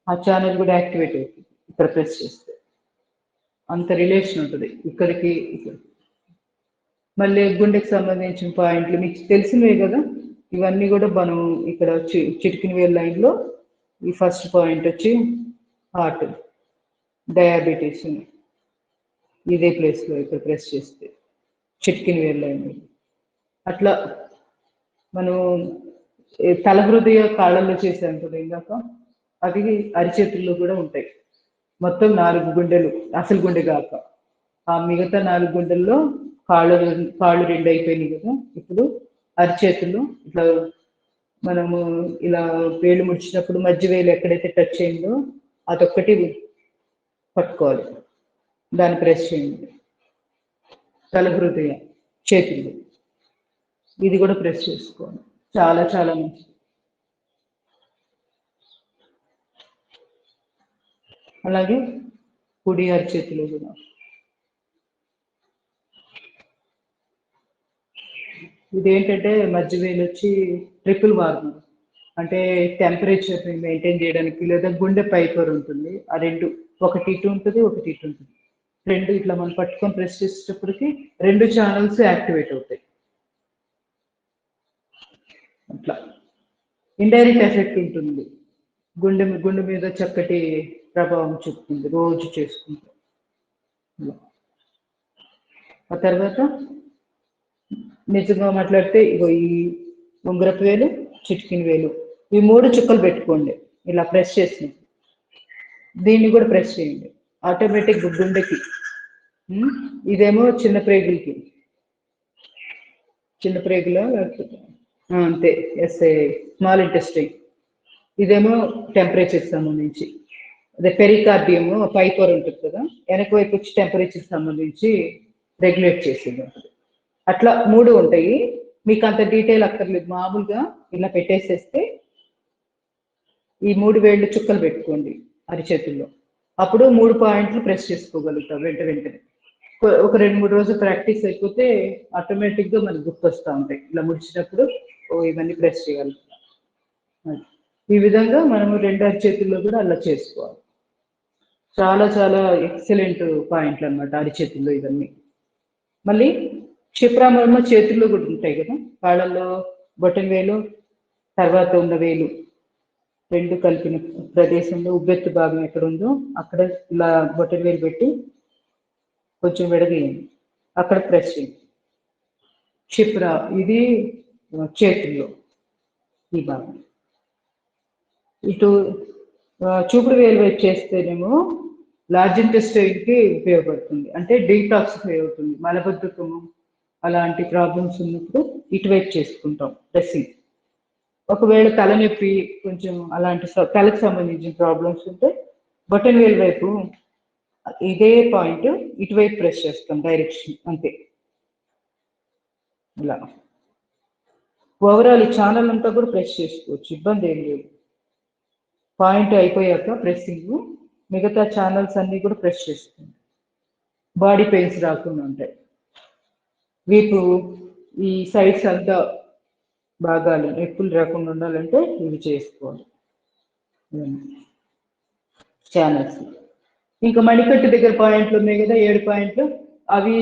ఆ ఛానల్ కూడా యాక్టివేట్ అవుతుంది ఇక్కడ ప్రెస్ చేస్తే. అంత రిలేషన్ ఉంటుంది ఇక్కడికి ఇక్కడ. మళ్ళీ గుండెకి సంబంధించిన పాయింట్లు మీకు తెలిసినవే కదా, ఇవన్నీ కూడా మనం ఇక్కడ చిటికిన వేలు లైన్లో ఈ ఫస్ట్ పాయింట్ వచ్చి హార్ట్, డయాబెటీస్ ఇదే ప్లేస్లో ఇక్కడ ప్రెస్ చేస్తే చిటికిన వేలు లైన్. అట్లా మనం తల హృదయ కాళ్ళల్లో చేసాం కదా ఇందాక, అది అరిచేతుల్లో కూడా ఉంటాయి. మొత్తం 4 గుండెలు, అసలు గుండె కాక ఆ మిగతా 4 గుండెల్లో కాళ్ళు 2 అయిపోయినాయి కదా, ఇప్పుడు అరిచేతులు ఇట్లా మనము ఇలా వేలు ముడిచినప్పుడు మధ్య వేలు ఎక్కడైతే టచ్ అయిందో అదొక్కటి పట్టుకోవాలి, దాన్ని ప్రెస్ చేయండి. తల హృదయ చేతులు ఇది కూడా ప్రెస్ చేసుకోవాలి, చాలా చాలా మంచిది. అలాగే కుడి అరిచేతులు కూడా. ఇదేంటంటే మధ్య వేలు వచ్చి ట్రిపుల్ వార్మర్, అంటే టెంపరేచర్ మెయింటైన్ చేయడానికి, లేదా గుండె పైపర్ ఉంటుంది, ఆ రెండు ఒకటి ఇటు ఉంటుంది ఒకటి ఇటు ఉంటుంది, రెండు ఇట్లా మనం పట్టుకొని ప్రెస్ చేసేటప్పటికి 2 ఛానల్స్ యాక్టివేట్ అవుతాయి. అట్లా ఇండైరెక్ట్ ఎఫెక్ట్ ఉంటుంది, గుండె మీద చక్కటి ప్రభావం చూపుతుంది రోజు చేసుకుంటే. ఆ తర్వాత నిజంగా మాట్లాడితే ఇగో ఈ ఉంగరపు వేలు, చిటికిన వేలు, ఈ 3 చుక్కలు పెట్టుకోండి ఇలా ప్రెస్ చేసి, దీన్ని కూడా ప్రెస్ చేయండి ఆటోమేటిక్ గుండెకి. ఇదేమో చిన్న ప్రేగులకి, చిన్న ప్రేగుల అంతే ఎస్ఐ స్మాల్ ఇంటెస్టైన్. ఇదేమో టెంపరేచర్ సంబంధించి, అదే పెరికార్డియం పైపర్ ఉంటుంది కదా, వెనక వైపు వచ్చి టెంపరేచర్ సంబంధించి రెగ్యులేట్ చేసేది ఉంటుంది. అట్లా 3 ఉంటాయి. మీకు అంత డీటెయిల్ అక్కర్లేదు, మామూలుగా ఇలా పెట్టేసేస్తే ఈ 3 వేళ్ళు చుక్కలు పెట్టుకోండి అరిచేతుల్లో, అప్పుడు 3 పాయింట్లు ప్రెస్ చేసుకోగలుగుతాం వెంటనే. ఒక 2-3 రోజులు ప్రాక్టీస్ అయిపోతే ఆటోమేటిక్గా మనకు గుర్తొస్తూ ఉంటాయి, ఇలా ముడిచినప్పుడు ఇవన్నీ ప్రెస్ చేయాలి. ఈ విధంగా మనము 2 అరిచేతుల్లో కూడా అలా చేసుకోవాలి. చాలా చాలా ఎక్సలెంట్ పాయింట్లు అనమాట అరిచేతుల్లో ఇవన్నీ. మళ్ళీ క్షిప్రామర్మ చేతుల్లో కూడా ఉంటాయి కదా, కాళ్ళల్లో బొటన వేలు తర్వాత ఉన్న వేలు 2 కలిపిన ప్రదేశంలో ఉబ్బెత్తు భాగం ఎక్కడ ఉందో అక్కడ ఇలా బొటన వేలు పెట్టి కొంచెం విడదీయండి, అక్కడ ప్రెస్ చేయండి. క్షిప్ర ఇది చేతుల్లో ఈ భాగం. ఇటు చూపుడు వేలు వైపు చేస్తేనేమో లార్జ్ ఇంటెస్టైన్కి ఉపయోగపడుతుంది, అంటే డీటాక్సిఫై అవుతుంది. మలబద్ధకము అలాంటి ప్రాబ్లమ్స్ ఉన్నప్పుడు ఇటువైపు చేసుకుంటాం ప్రెస్సింగ్. ఒకవేళ తలనొప్పి కొంచెం అలాంటి తలకు సంబంధించిన ప్రాబ్లమ్స్ ఉంటే బొటన్ వేలు వైపు ఇదే పాయింట్ ఇటువైపు ప్రెస్ చేస్తాం డైరెక్షన్ అంతే. ఇలా ఓవరాల్ ఈ ఛానల్ అంతా కూడా ప్రెస్ చేసుకోవచ్చు, ఇబ్బంది ఏం లేదు. పాయింట్ అయిపోయాక ప్రెస్సింగ్ మిగతా ఛానల్స్ అన్నీ కూడా ప్రెస్ చేస్తుంది, బాడీ పెయిన్స్ రాకుండా ఉంటాయి. వీపు ఈ సైడ్స్ అంతా భాగాలు నొప్పులు రాకుండా ఉండాలంటే ఇవి చేసుకోవాలి ఛానల్స్. ఇంకా మణికట్టు దగ్గర పాయింట్లు ఉన్నాయి కదా 7 పాయింట్లు, అవి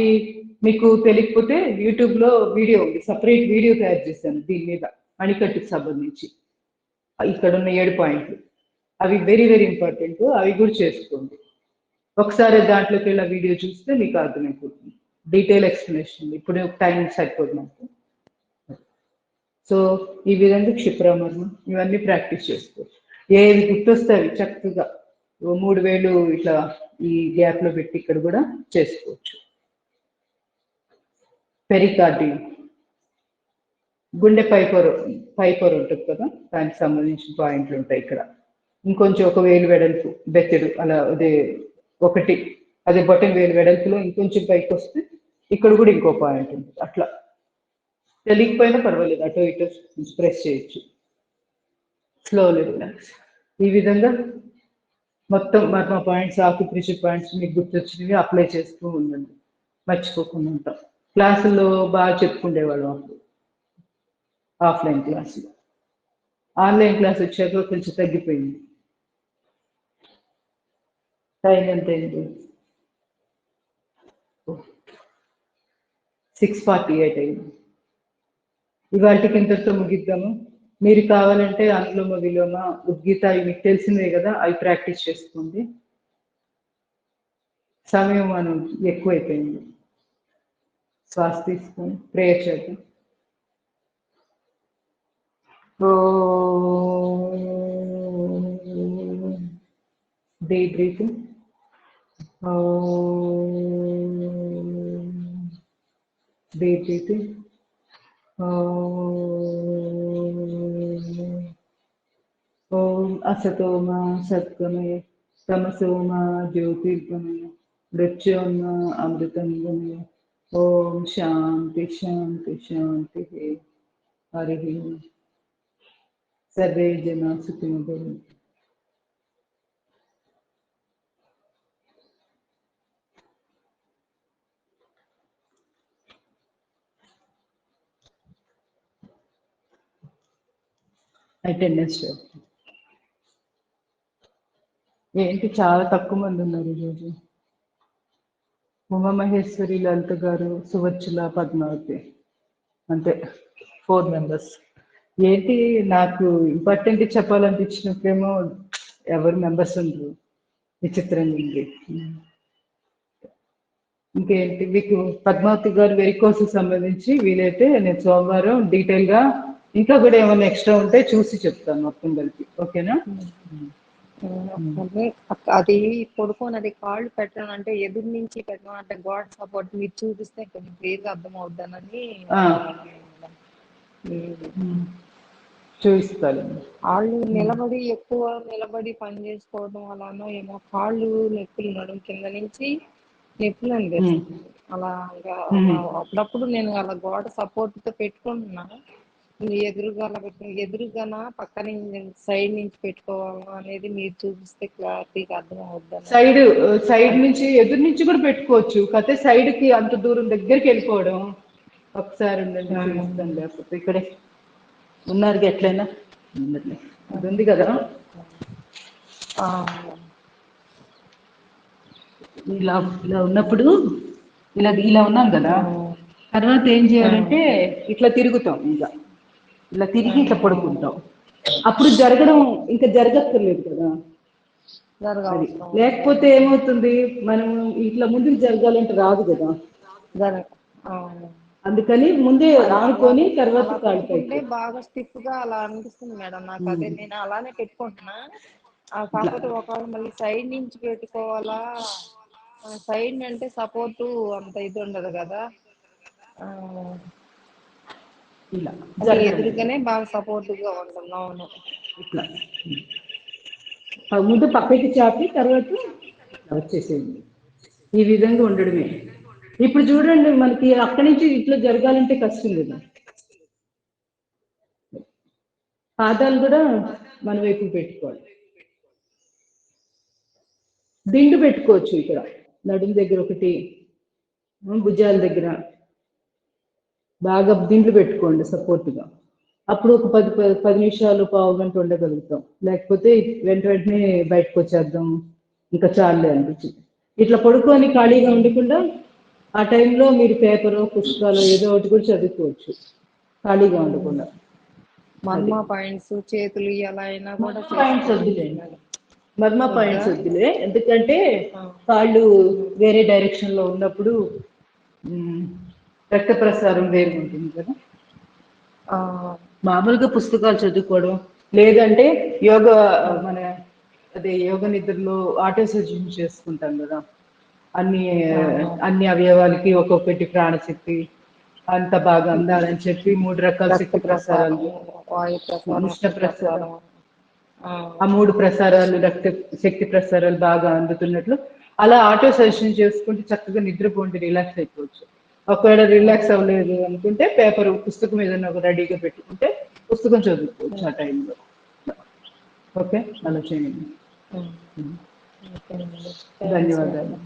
మీకు తెలియకపోతే యూట్యూబ్లో వీడియో ఉంది, సపరేట్ వీడియో తయారు చేశాను దీని మీద మణికట్టుకు సంబంధించి. ఇక్కడ ఉన్న 7 పాయింట్లు అవి వెరీ వెరీ ఇంపార్టెంట్, అవి కూడా చేసుకోండి. ఒకసారి దాంట్లోకి వెళ్ళి వీడియో చూస్తే మీకు అర్థమైపోతుంది, డీటెయిల్ ఎక్స్ప్లెనేషన్. ఇప్పుడు టైం సరిపోదు నాకు. సో ఈ విధంగా క్షిప్రమరణం ఇవన్నీ ప్రాక్టీస్ చేసుకోవచ్చు. ఏవి గుర్తొస్తే అవి చక్కగా 3 వేలు ఇట్లా ఈ గ్యాప్ లో పెట్టి ఇక్కడ కూడా చేసుకోవచ్చు. పెరికార్డియం, గుండె పైపొర ఉంటుంది కదా, దానికి సంబంధించిన పాయింట్లు ఉంటాయి ఇక్కడ. ఇంకొంచెం 1 వేలు వెడల్పు బెత్తెడు అలా అదే ఒకటి అదే బొటన్ వేలు వెడల్పులో ఇంకొంచెం పైకి వస్తే ఇక్కడ కూడా ఇంకో పాయింట్ ఉంటుంది. అట్లా తెలియకపోయినా పర్వాలేదు, అటో ఇటో ప్రెస్ చేయొచ్చు. Slowly relax. ఈ విధంగా మొత్తం మా పాయింట్స్, ఆక్యుప్రెషర్ పాయింట్స్ మీకు గుర్తొచ్చినవి అప్లై చేస్తూ ఉండండి, మర్చిపోకుండా ఉంటాం. క్లాసుల్లో బాగా చెప్పుకుండేవాళ్ళం అప్పుడు ఆఫ్లైన్ క్లాసులు. ఆన్లైన్ క్లాస్ వచ్చాక కొంచెం తగ్గిపోయింది. టైం ఎంత అయింది? 6:48 అయింది. ఇవాళకి ఇంతటితో ముగిద్దాము. మీరు కావాలంటే అనులోమ విలోమ ఉద్గీత ఇవి మీకు తెలిసినవే కదా, అవి ప్రాక్టీస్ చేసుకోండి. సమయం మనం ఎక్కువైపోయింది. శ్వాస తీసుకొని ప్రేయర్ చేద్దాం. Deep breathing. Deep breathing. ఓం असतो मा सद्गमय तमसो मा ज्योतिर्गमय मृत्योर्मा अमृतं गमय. ओम शांति शांति शांति. हरि ओम. सर्वे जना सुखिनो भवन्तु. అటెండెన్స్ ఏంటి చాలా తక్కువ మంది ఉన్నారు ఈరోజు. ఉమామహేశ్వరి, లలిత గారు, సువర్చుల, పద్మావతి, అంతే 4 మెంబర్స్. ఏంటి నాకు ఇంపార్టెంట్ చెప్పాలనిపించినప్పుడేమో ఎవరు మెంబర్స్ ఉండరు, విచిత్రంగా ఉంది. ఇంకేంటి మీకు పద్మావతి గారు వెరికోస్ సంబంధించి వీలైతే నేను సోమవారం డీటెయిల్ గా ఇంకా కూడా ఏమైనా ఎక్స్ట్రా ఉంటే చూసి చెప్తాను మొత్తం కలిపి. ఓకేనా? అది పడుకొని అది కాళ్ళు పెట్టడం అంటే ఎదురు నుంచి పెట్టడం అంటే గాడ్ సపోర్ట్ మీరు చూపిస్తే కొంచెం క్లియర్ గా అర్థం అవుతానని చూపిస్తాను. వాళ్ళు ఎక్కువ నిలబడి పని చేసుకోవడం అలానో ఏమో కాళ్ళు నొప్పులు, నడుము కింద నుంచి నొప్పులు అనిపిస్తుంది. అలా అప్పుడప్పుడు నేను అలా గోడ సపోర్ట్ తో పెట్టుకుంటున్నా. ఎదురుగా అలా ఎదురుగానా పక్కన సైడ్ నుంచి పెట్టుకోవాలా అనేది మీరు చూపిస్తే క్లారిటీగా అర్థం అవుతుంది. సైడ్ నుంచి ఎదురు నుంచి కూడా పెట్టుకోవచ్చు, కాకపోతే సైడ్ కి అంత దూరం దగ్గరికి వెళ్ళిపోవడం. ఒకసారి ఉండండి చూపిస్తాను, లేకపోతే ఇక్కడే ఉన్నారు ఎట్లయినా ఇది ఉంది కదా. ఇలా ఉన్నప్పుడు ఇలా ఉన్నాం కదా, తర్వాత ఏం చేయాలంటే ఇట్లా తిరుగుతాం, ఇలా తిరిగి ఇట్లా పడుకుంటాం. అప్పుడు జరగడం ఇంకా జరగక్కర్లేదు కదా. లేకపోతే ఏమవుతుంది, మనం ఇట్లా ముందుకు జరగాలంటే రాదు కదా. అందుకని ముందే ఆనుకొని తర్వాత కాళ్ళపైకి బాగా స్టిఫ్ గా అలా అనిపిస్తుంది మేడం నాకు. అదే నేను అలానే పెట్టుకుంటున్నా. కాకపోతే ఒకవేళ మళ్ళీ సైడ్ నుంచి పెట్టుకోవాలా, సైడ్ అంటే సపోర్టు అంత ఇది ఉండదు కదా. ఇలా ఎదురుగానే బాగా సపోర్ట్ గా ఉంటుంది. అవును, ఇట్లా ముందు పక్కకి చాపి తర్వాత వచ్చేసేయండి. ఈ విధంగా ఉండడమే. ఇప్పుడు చూడండి, మనకి అక్కడి నుంచి ఇట్లా జరగాలంటే కష్టం కదా. పాదాలు కూడా మన వైపు పెట్టుకోవాలి. దిండు పెట్టుకోవచ్చు ఇక్కడ, నడుము దగ్గర ఒకటి, భుజాల దగ్గర బాగా దిండ్లు పెట్టుకోండి సపోర్ట్గా. అప్పుడు ఒక 10 నిమిషాలు, పావు గంట ఉండగలుగుతాం. లేకపోతే వెంటనే బయటకు వచ్చేద్దాం, ఇంకా చాలే అనిపించింది. ఇట్లా పడుకొని ఖాళీగా ఉండకుండా ఆ టైంలో మీరు పేపరు, పుస్తకాలు ఏదో ఒకటి కూడా చదువుకోవచ్చు, ఖాళీగా ఉండకుండా. మన్మా పాయింట్స్ చేతులు ఎలా అయినా కూడా పాయింట్స్ వద్దులేండి, మర్మా పాయింట్స్ వద్దులే, ఎందుకంటే కాళ్ళు వేరే డైరెక్షన్ లో ఉన్నప్పుడు రక్త ప్రసారం వేరు ఉంటుంది కదా. మామూలుగా పుస్తకాలు చదువుకోవడం, లేదంటే యోగా మన అదే యోగ నిద్రలో ఆటో సజెషన్ చేసుకుంటాం కదా, అన్ని అన్ని అవయవాలకి ఒక్కొక్కటి ప్రాణశక్తి అంత బాగా అందాలని చెప్పి 3 రకాల శక్తి ప్రసారాలు, ఉష్ణ ప్రసారం, ఆ 3 ప్రసారాలు రక్త శక్తి ప్రసారాలు బాగా అందుతున్నట్లు అలా ఆటో సజెషన్ చేసుకుంటే చక్కగా నిద్రపోండి, రిలాక్స్ అయిపోవచ్చు. ఒకవేళ రిలాక్స్ అవ్వలేదు అనుకుంటే పేపర్ పుస్తకం ఏదైనా ఒక రెడీగా పెట్టుకుంటే పుస్తకం చదువుకోవచ్చు ఆ టైంలో. ఓకే, అలా చేయండి. ధన్యవాదాలు.